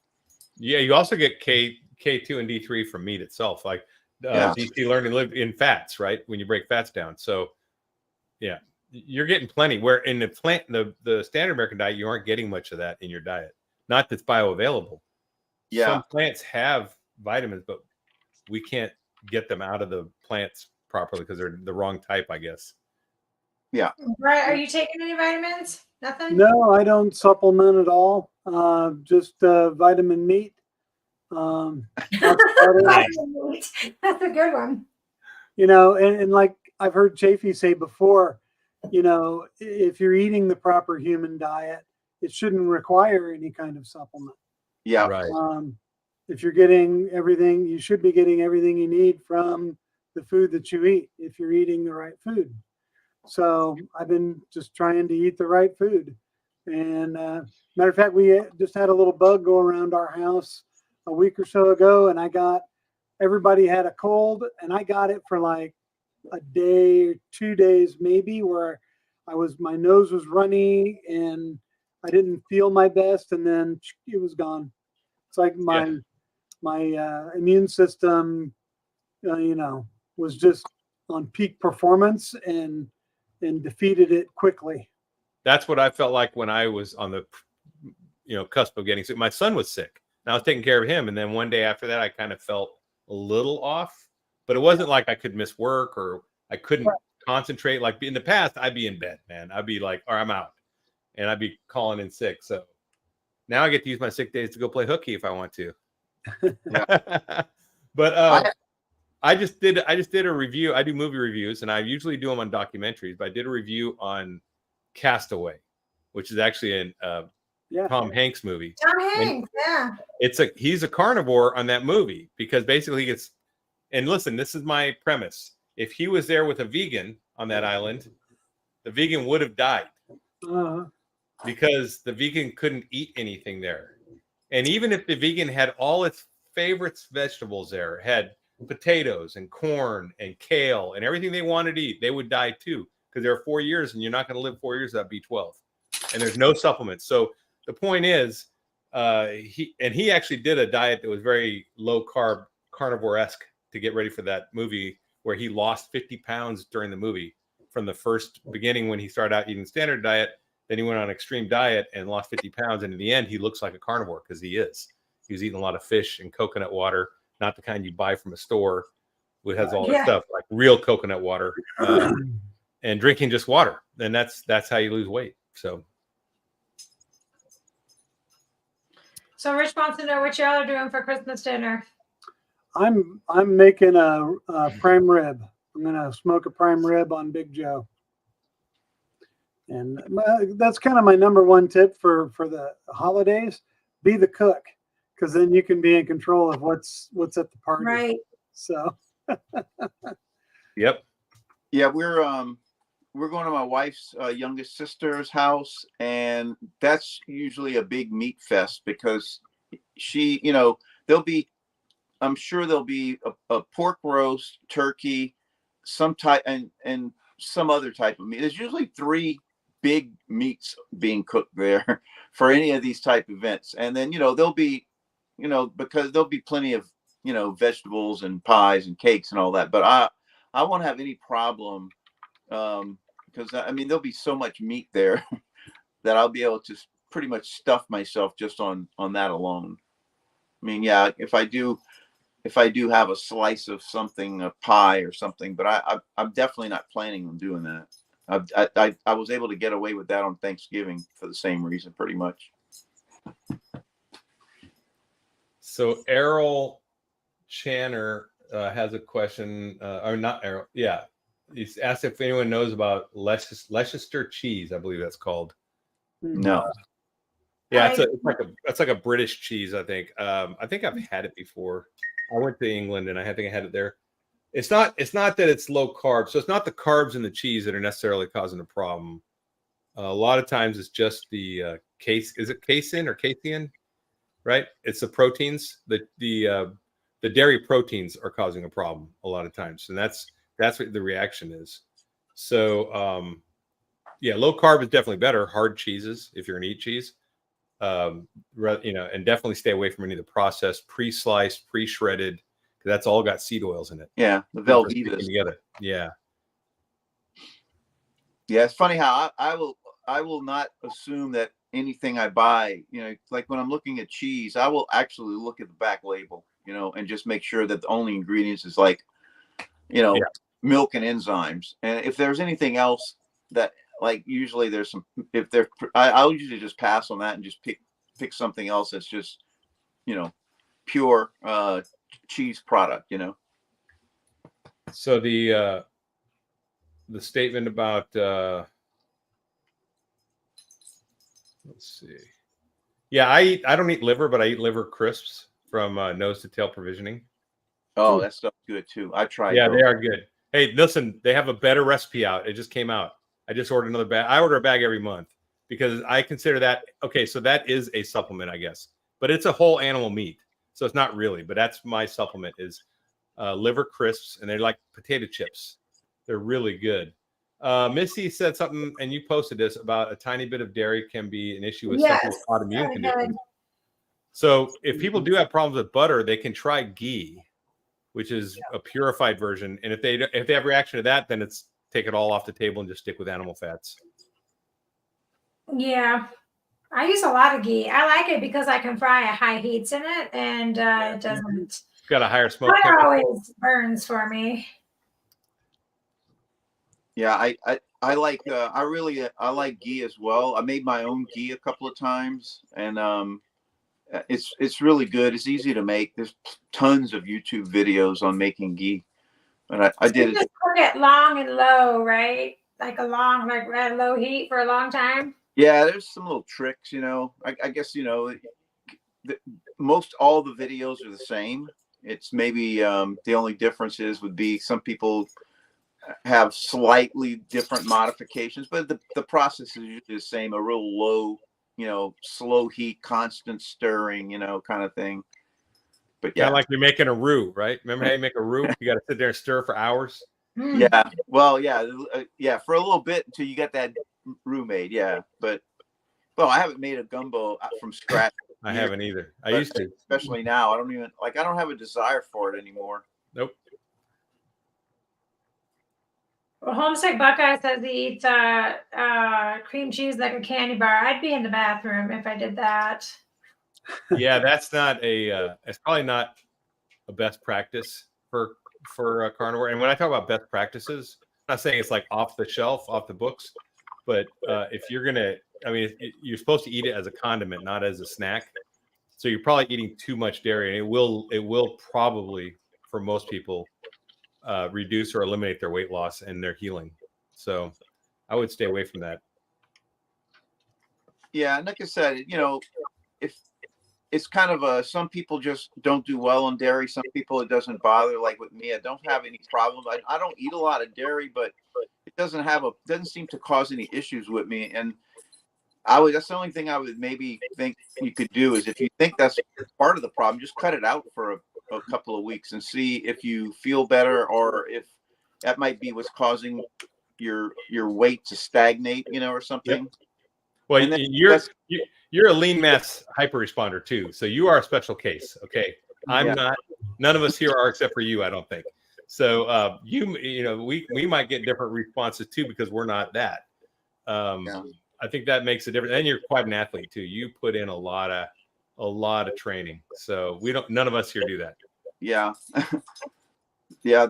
Yeah, you also get K2 and D3 from meat itself. Like DC learn to live in fats, right? When you break fats down. So yeah, you're getting plenty. Where in the standard American diet, you aren't getting much of that in your diet. Not that's bioavailable. Yeah. Some plants have vitamins, but we can't get them out of the plants properly because they're the wrong type, I guess. Yeah. Right. Are you taking any vitamins? Nothing? No, I don't supplement at all. Just vitamin meat. That's about it. That's a good one. And like I've heard Chafee say before, if you're eating the proper human diet, it shouldn't require any kind of supplement. Yeah. Right. If you're getting everything, you should be getting everything you need from the food that you eat, if you're eating the right food. So I've been just trying to eat the right food. And matter of fact, we just had a little bug go around our house a week or so ago, and everybody had a cold, and I got it for like a day or 2 days maybe, where my nose was runny and I didn't feel my best, and then it was gone. It's like my immune system, was just on peak performance and defeated it quickly. That's what I felt like when I was on the cusp of getting sick. My son was sick, and I was taking care of him. And then one day after that, I kind of felt a little off, but it wasn't like I could miss work or I couldn't concentrate. Like in the past, I'd be in bed, man. I'd be like, all right, I'm out, and I'd be calling in sick. So now I get to use my sick days to go play hooky if I want to. But I just did a review. I do movie reviews, and I usually do them on documentaries. But I did a review on Castaway, which is actually a Tom Hanks movie. Tom Hanks, yeah. He's a carnivore on that movie because basically and listen, this is my premise. If he was there with a vegan on that island, the vegan would have died because the vegan couldn't eat anything there. And even if the vegan had all its favorite vegetables there, had potatoes and corn and kale and everything they wanted to eat, they would die too, because there are 4 years and you're not going to live 4 years without B12, and there's no supplements. So the point is, he actually did a diet that was very low carb, carnivore-esque to get ready for that movie, where he lost 50 pounds during the movie from the first beginning when he started out eating standard diet. Then he went on extreme diet and lost 50 pounds. And in the end, he looks like a carnivore because he is. He was eating a lot of fish and coconut water, not the kind you buy from a store, which has all that stuff, like real coconut water, and drinking just water. And that's how you lose weight. So Rich wants to know what y'all are doing for Christmas dinner. I'm making a prime rib. I'm gonna smoke a prime rib on Big Joe, and that's kind of my number one tip for the holidays. Be the cook, because then you can be in control of what's at the party. Right. So. Yep. Yeah, we're going to my wife's youngest sister's house, and that's usually a big meat fest because I'm sure there'll be a pork roast, turkey, some type, and some other type of meat. There's usually 3 big meats being cooked there for any of these type events. And then, there'll be, because there'll be plenty of, vegetables and pies and cakes and all that. But I won't have any problem because there'll be so much meat there that I'll be able to pretty much stuff myself just on that alone. I mean, yeah, if I do have a slice of something, a pie or something, but I'm definitely not planning on doing that. I was able to get away with that on Thanksgiving for the same reason, pretty much. So Errol Channer has a question, or not Errol. Yeah, he's asked if anyone knows about Leicester cheese. I believe that's called. No. Yeah, it's like a British cheese. I think. I think I've had it before. I went to England and I think I had it there. It's not that it's low carb, so it's not the carbs in the cheese that are necessarily causing the problem. A lot of times it's just the is it casein or casein, right? It's the proteins, the dairy proteins are causing a problem a lot of times, and that's what the reaction is. So yeah, low carb is definitely better. Hard cheeses, if you're gonna eat cheese, and definitely stay away from any of the processed, pre-sliced, pre-shredded, because that's all got seed oils in it. Yeah, the Velveeta's together. Yeah. Yeah, it's funny how I will not assume that anything I buy, like when I'm looking at cheese, I will actually look at the back label, and just make sure that the only ingredients is like, milk and enzymes. And if there's anything else that, like, usually there's some, I'll usually just pass on that and just pick something else that's just, pure cheese product, So the statement about let's see. Yeah, I don't eat liver, but I eat liver crisps from Nose to Tail Provisioning. Oh, that stuff's good too. I tried. Yeah, those. they are good. Hey, listen, they have a better recipe out. It just came out. I just ordered another bag. I order a bag every month because I consider that okay. So that is a supplement, I guess, but it's a whole animal meat, so it's not really. But that's my supplement is liver crisps, and they're like potato chips. They're really good. Missy said something, and you posted this about a tiny bit of dairy can be an issue with some autoimmune conditions. So if people do have problems with butter, they can try ghee, which is a purified version. And if they have reaction to that, then it's take it all off the table and just stick with animal fats. Yeah, I use a lot of ghee. I like it because I can fry at high heats in it, and it doesn't. It's got a higher smoke Butter temperature. always burns for me. Yeah, I like I like ghee as well. I made my own ghee a couple of times, and it's really good. It's easy to make. There's tons of YouTube videos on making ghee, and I did You it. just cook it long and low, right? Like at low heat for a long time. Yeah, there's some little tricks, I guess most all the videos are the same. It's maybe the only difference would be some people have slightly different modifications, but the process is usually the same. A real low, slow heat, constant stirring, kind of thing. But yeah, Kind of like you're making a roux, right? Remember how you make a roux? You got to sit there and stir for hours. Yeah. Well, yeah, for a little bit until you get that roux made. Yeah, but I haven't made a gumbo from scratch. I haven't either. I used to, especially now. I don't have a desire for it anymore. Nope. Well, Homesick Buckeye says he eats cream cheese like a candy bar. I'd be in the bathroom if I did that. Yeah, that's not it's probably not a best practice for carnivore. And when I talk about best practices, I'm not saying it's like off the shelf, off the books, but if you're gonna, you're supposed to eat it as a condiment, not as a snack. So you're probably eating too much dairy, and it will probably, for most people, reduce or eliminate their weight loss and their healing. So I would stay away from that. Yeah, and like I said, if it's kind of some people just don't do well on dairy. Some people it doesn't bother. Like with me, I don't have any problems. I don't eat a lot of dairy, but it doesn't seem to cause any issues with me. And that's the only thing I would maybe think you could do is if you think that's part of the problem, just cut it out for a couple of weeks and see if you feel better or if that might be what's causing your weight to stagnate, or something. Yep. Well, you're a lean mass hyper-responder too, so you are a special case. Okay, I'm not. None of us here are except for you, I don't think. So we might get different responses too because we're not that. I think that makes a difference. And you're quite an athlete too. You put in a lot of training. So none of us here do that. Yeah. Yeah.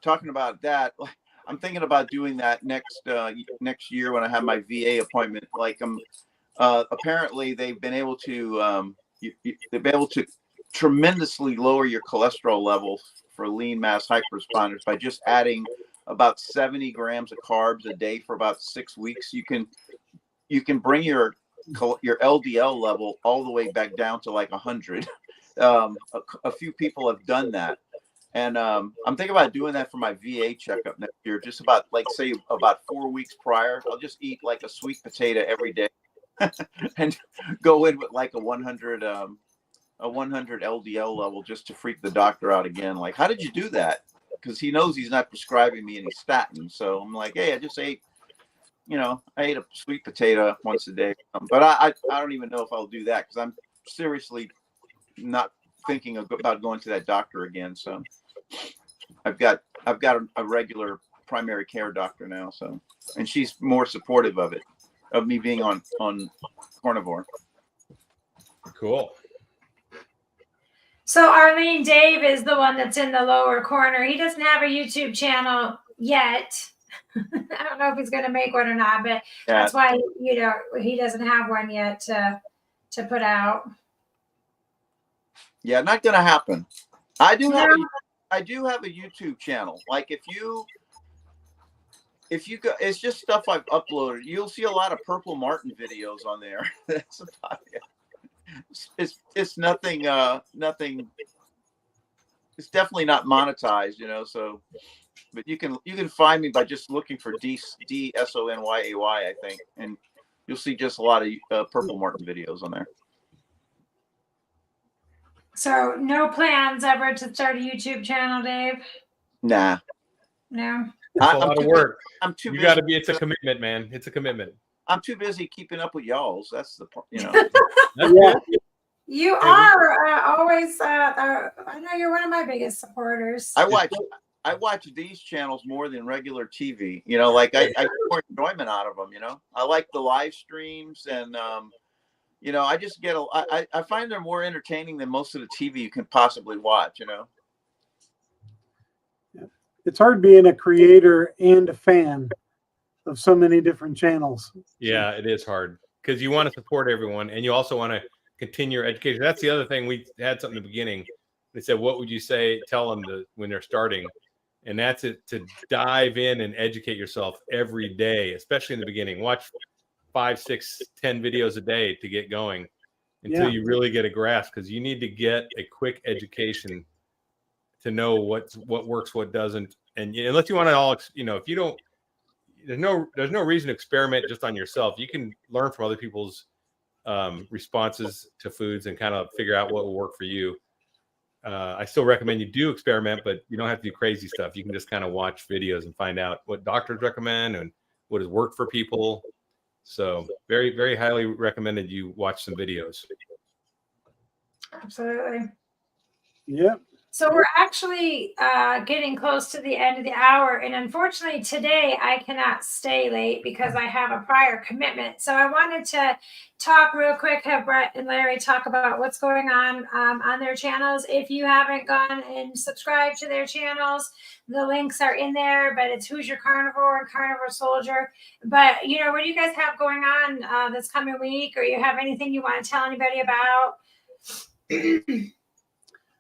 Talking about that, I'm thinking about doing that next year when I have my VA appointment. Like apparently they've been able to tremendously lower your cholesterol levels for lean mass hyperresponders by just adding about 70 grams of carbs a day for about 6 weeks. You can bring your LDL level all the way back down to like 100. A few people have done that. And I'm thinking about doing that for my VA checkup next year. Just about say about 4 weeks prior, I'll just eat like a sweet potato every day and go in with like a 100 LDL level just to freak the doctor out again. Like, how did you do that? Because he knows he's not prescribing me any statin. So I'm like, hey, I just ate, I ate a sweet potato once a day. But I don't even know if I'll do that because I'm seriously not thinking about going to that doctor again. So I've got a regular primary care doctor now. So, and she's more supportive of me being on carnivore. Cool. So Arlene, Dave is the one that's in the lower corner. He doesn't have a YouTube channel yet. I don't know if he's going to make one or not, but that's why, he doesn't have one yet to put out. Yeah, not going to happen. I do have a YouTube channel. Like if you go, it's just stuff I've uploaded. You'll see a lot of Purple Martin videos on there. That's about it. It's nothing. It's definitely not monetized, so. But you can find me by just looking for DSONYAY, I think, and you'll see just a lot of Purple Martin videos on there. So no plans ever to start a YouTube channel, Dave? Nah. No. It's a lot of work. I'm too. You got to be. It's a commitment, man. It's a commitment. I'm too busy keeping up with y'all's. That's the Yeah. You are always. I know you're one of my biggest supporters. I watch these channels more than regular TV. Like I get more enjoyment out of them. I like the live streams, and I just get I find they're more entertaining than most of the TV you can possibly watch. It's hard being a creator and a fan of so many different channels. Yeah, it is hard because you want to support everyone and you also want to continue your education. That's the other thing. We had something in the beginning. They said, what would you tell them when they're starting? And that's it, to dive in and educate yourself every day, especially in the beginning. Watch 5, 6, 10 videos a day to get going until you really get a grasp, because you need to get a quick education to know what works, what doesn't. And unless you want to all, if you don't, there's no reason to experiment just on yourself. You can learn from other people's responses to foods and kind of figure out what will work for you. I still recommend you do experiment, but you don't have to do crazy stuff. You can just kind of watch videos and find out what doctors recommend and what has worked for people. So very, very highly recommended you watch some videos. Absolutely. Yep. So we're actually getting close to the end of the hour. And unfortunately, today I cannot stay late because I have a prior commitment. So I wanted to talk real quick, have Brett and Larry talk about what's going on their channels. If you haven't gone and subscribed to their channels, the links are in there, but it's Who's Your Carnivore and Carnivore Soldier. But, what do you guys have going on this coming week? Or you have anything you want to tell anybody about?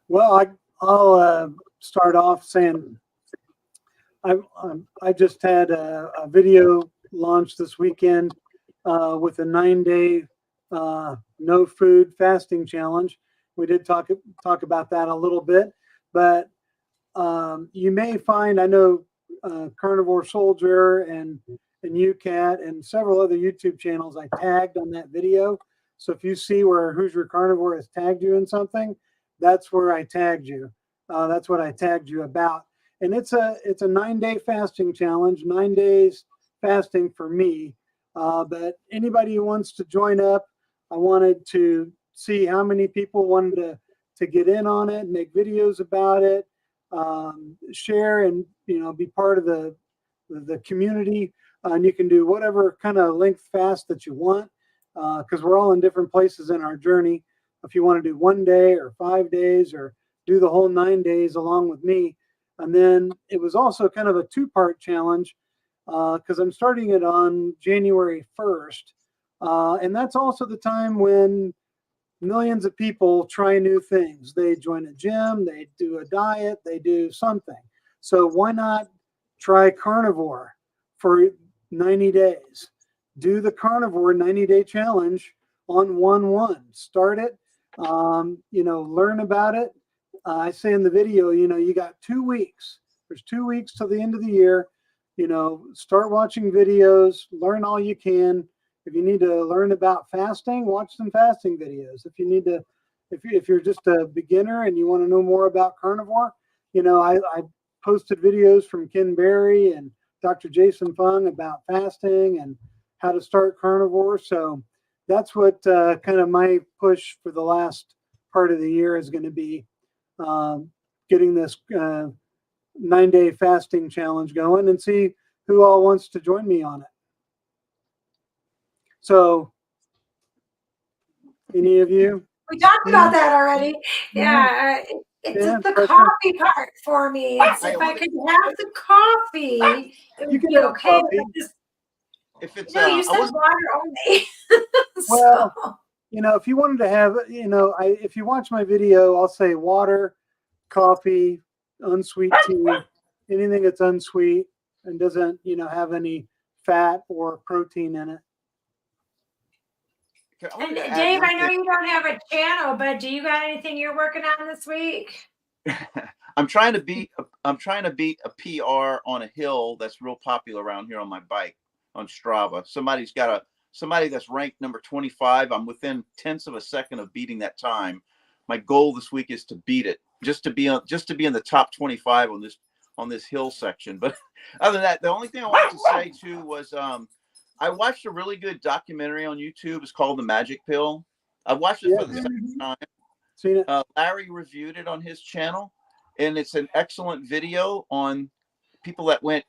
Well, I'll start off saying I just had a video launch this weekend with a 9-day no food fasting challenge. We did talk about that a little bit, but you may find, I know Carnivore Soldier and UCAT and several other YouTube channels I tagged on that video. So if you see where Who's Your Carnivore has tagged you in something, that's where I tagged you. That's what I tagged you about. And it's a 9-day fasting challenge, 9 days fasting for me. But anybody who wants to join up, I wanted to see how many people wanted to get in on it, make videos about it, share and be part of the community. And you can do whatever kind of length fast that you want, because we're all in different places in our journey. If you want to do 1 day or 5 days or do the whole 9 days along with me. And then it was also kind of a 2-part challenge because I'm starting it on January 1st And that's also the time when millions of people try new things. They join a gym, they do a diet, they do something. So why not try carnivore for 90 days? Do the carnivore 90-day challenge on 1/1. Start it, learn about it. I say in the video, you got 2 weeks. There's 2 weeks till the end of the year. Start watching videos, learn all you can. If you need to learn about fasting, watch some fasting videos. If you need to, if you're just a beginner and you want to know more about carnivore, I posted videos from Ken Berry and Dr. Jason Fung about fasting and how to start carnivore. So that's what kind of my push for the last part of the year is going to be, getting this 9-day fasting challenge going and see who all wants to join me on it. So, any of you? We talked about that already. Yeah, it's Yeah, the pressure. coffee part for me. If I could have the coffee, it You would can be have okay. coffee. But just, If it's no, you I said was water only. Well, So, if you wanted to have, if you watch my video, I'll say water, coffee, unsweet tea, anything that's unsweet and doesn't, have any fat or protein in it. I wanted and to add Dave, one I know thing. you don't have a channel, but do you got anything you're working on this week? I'm trying to beat a PR on a hill that's real popular around here on my bike on Strava. Somebody that's ranked number 25. I'm within tenths of a second of beating that time. My goal this week is to beat it, just to be in the top 25 on this hill section. But other than that, the only thing I wanted to say too was I watched a really good documentary on YouTube. It's called The Magic Pill. I watched it for the second time. Seen it? Larry reviewed it on his channel, and it's an excellent video on people that went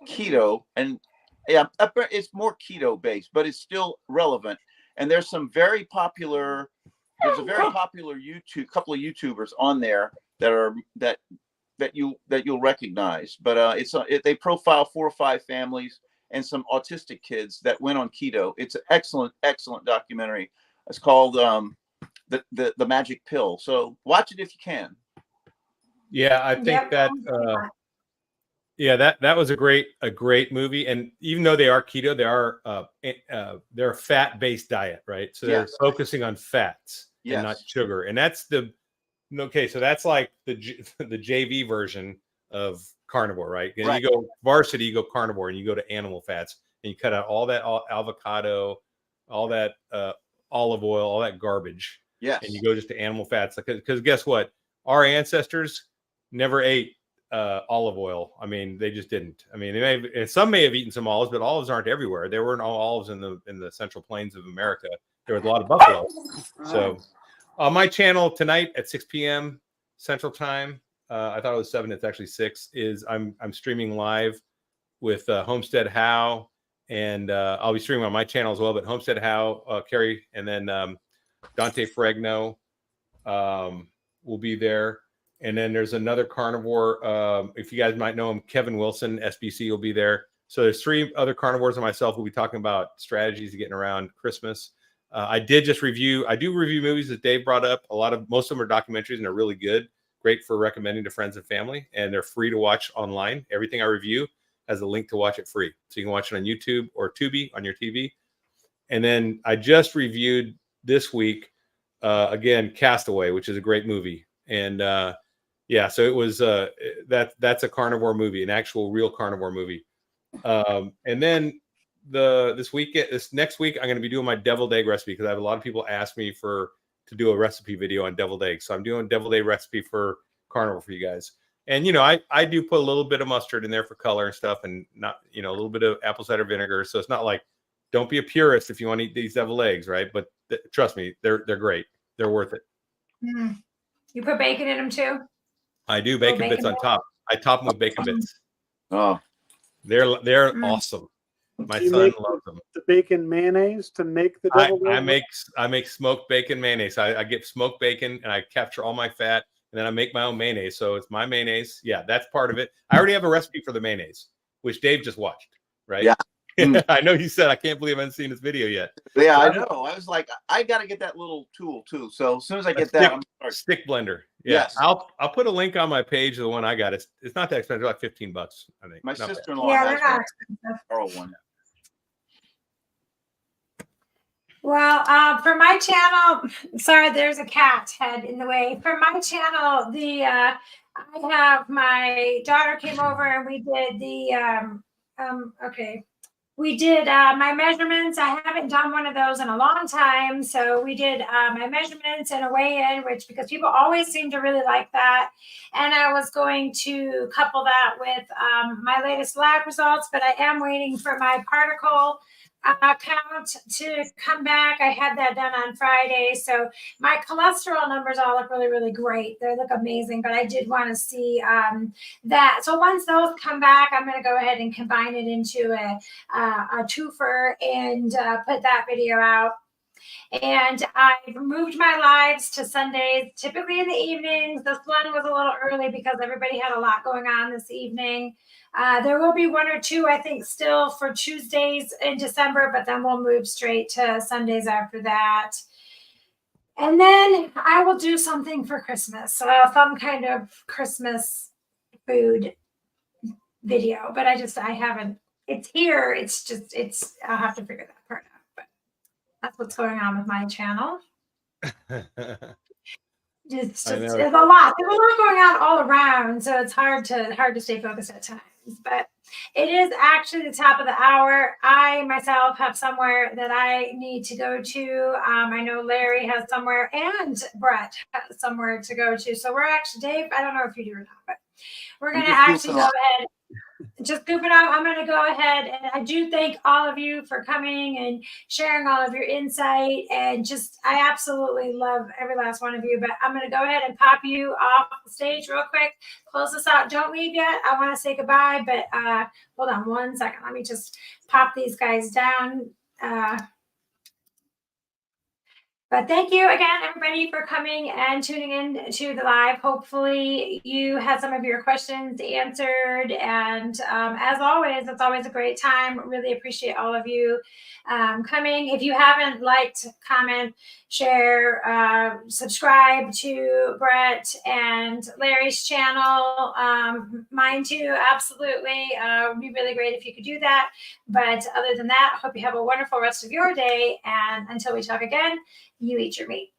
keto. And yeah, it's more keto based, but it's still relevant. And there's a very popular couple of YouTubers on there that you'll recognize. But they profile 4 or 5 families and some autistic kids that went on keto. It's an excellent documentary. It's called the Magic Pill. So watch it if you can. Yeah, I think that that was a great movie. And even though they are keto, they're a fat-based diet, right? So they're focusing on fats and not sugar. And that's so that's like the JV version of carnivore, right? And you go varsity, you go carnivore, and you go to animal fats, and you cut out all that avocado, all that olive oil, all that garbage. Yes. And you go just to animal fats, because guess what? Our ancestors never ate olive oil. I mean, they just didn't. I mean, some may have eaten some olives, but olives aren't everywhere. There weren't all olives in the Central Plains of America. There was a lot of buffalo. So on my channel tonight at 6 p.m. Central Time, I thought it was 7. It's actually 6. I'm streaming live with Homestead How, and I'll be streaming on my channel as well. But Homestead How, Carrie, and then Dante Ferragno will be there. And then there's another carnivore. If you guys might know him, Kevin Wilson, SBC, will be there. So there's 3 other carnivores and myself. We'll be talking about strategies of getting around Christmas. I do review movies that Dave brought up. Most of them are documentaries, and they're really good. Great for recommending to friends and family. And they're free to watch online. Everything I review has a link to watch it free. So you can watch it on YouTube or Tubi on your TV. And then I just reviewed this week, again, Castaway, which is a great movie. And so it was that's a carnivore movie, an actual real carnivore movie. And then this next week, I'm going to be doing my deviled egg recipe, because I have a lot of people ask me to do a recipe video on deviled eggs. So I'm doing a deviled egg recipe for carnivore for you guys. And, I do put a little bit of mustard in there for color and stuff, and not, a little bit of apple cider vinegar. So it's not like, don't be a purist if you want to eat these deviled eggs, right? But trust me, they're great. They're worth it. Mm. You put bacon in them too? I do bacon bits on top. I top them with bacon bits. Oh, they're awesome. My son loves them. The bacon mayonnaise to make the deviled egg? I make smoked bacon mayonnaise. I get smoked bacon, and I capture all my fat, and then I make my own mayonnaise. So it's my mayonnaise. Yeah, that's part of it. I already have a recipe for the mayonnaise, which Dave just watched, right? Yeah. I know you said, I can't believe I haven't seen this video yet. Yeah, I know. I was like, I got to get that little tool too. So as soon as I get that, I'm gonna start. Stick blender. Yeah. Yes. I'll put a link on my page. The one I got. It's not that expensive. Like $15, I think. My Not bad. sister-in-law Yeah, has they're not one, expensive. borrow one. Well, for my channel, sorry, there's a cat head in the way. For my channel, I have my daughter came over and we did we did my measurements. I haven't done one of those in a long time. So we did my measurements and a weigh-in, which because people always seem to really like that. And I was going to couple that with my latest lab results, but I am waiting for my particle count to come back. I had that done on Friday. So my cholesterol numbers all look really, really great. They look amazing, but I did want to see that. So once those come back, I'm going to go ahead and combine it into a twofer and put that video out. And I've moved my lives to Sundays, typically in the evenings. This one was a little early because everybody had a lot going on this evening. There will be one or two, I think, still for Tuesdays in December, but then we'll move straight to Sundays after that. And then I will do something for Christmas, some kind of Christmas food video. But I haven't. It's here. I'll have to figure that part out. But that's what's going on with my channel. It's a lot. There's a lot going on all around, so it's hard to stay focused at times. But it is actually the top of the hour. I myself have somewhere that I need to go to. I know Larry has somewhere, and Brett has somewhere to go to. So we're actually, Dave, I don't know if you do or not, but we're going to actually go ahead. Just goofing off. I'm going to go ahead, and I do thank all of you for coming and sharing all of your insight, and I absolutely love every last one of you. But I'm going to go ahead and pop you off the stage real quick. Close this out. Don't leave yet. I want to say goodbye, but hold on one second. Let me just pop these guys down. But thank you again, everybody, for coming and tuning in to the live. Hopefully you had some of your questions answered. And as always, it's always a great time. Really appreciate all of you coming. If you haven't liked, comment, share, subscribe to Brett and Larry's channel. Mine too, absolutely. It would be really great if you could do that. But other than that, I hope you have a wonderful rest of your day. And until we talk again, you eat your meat.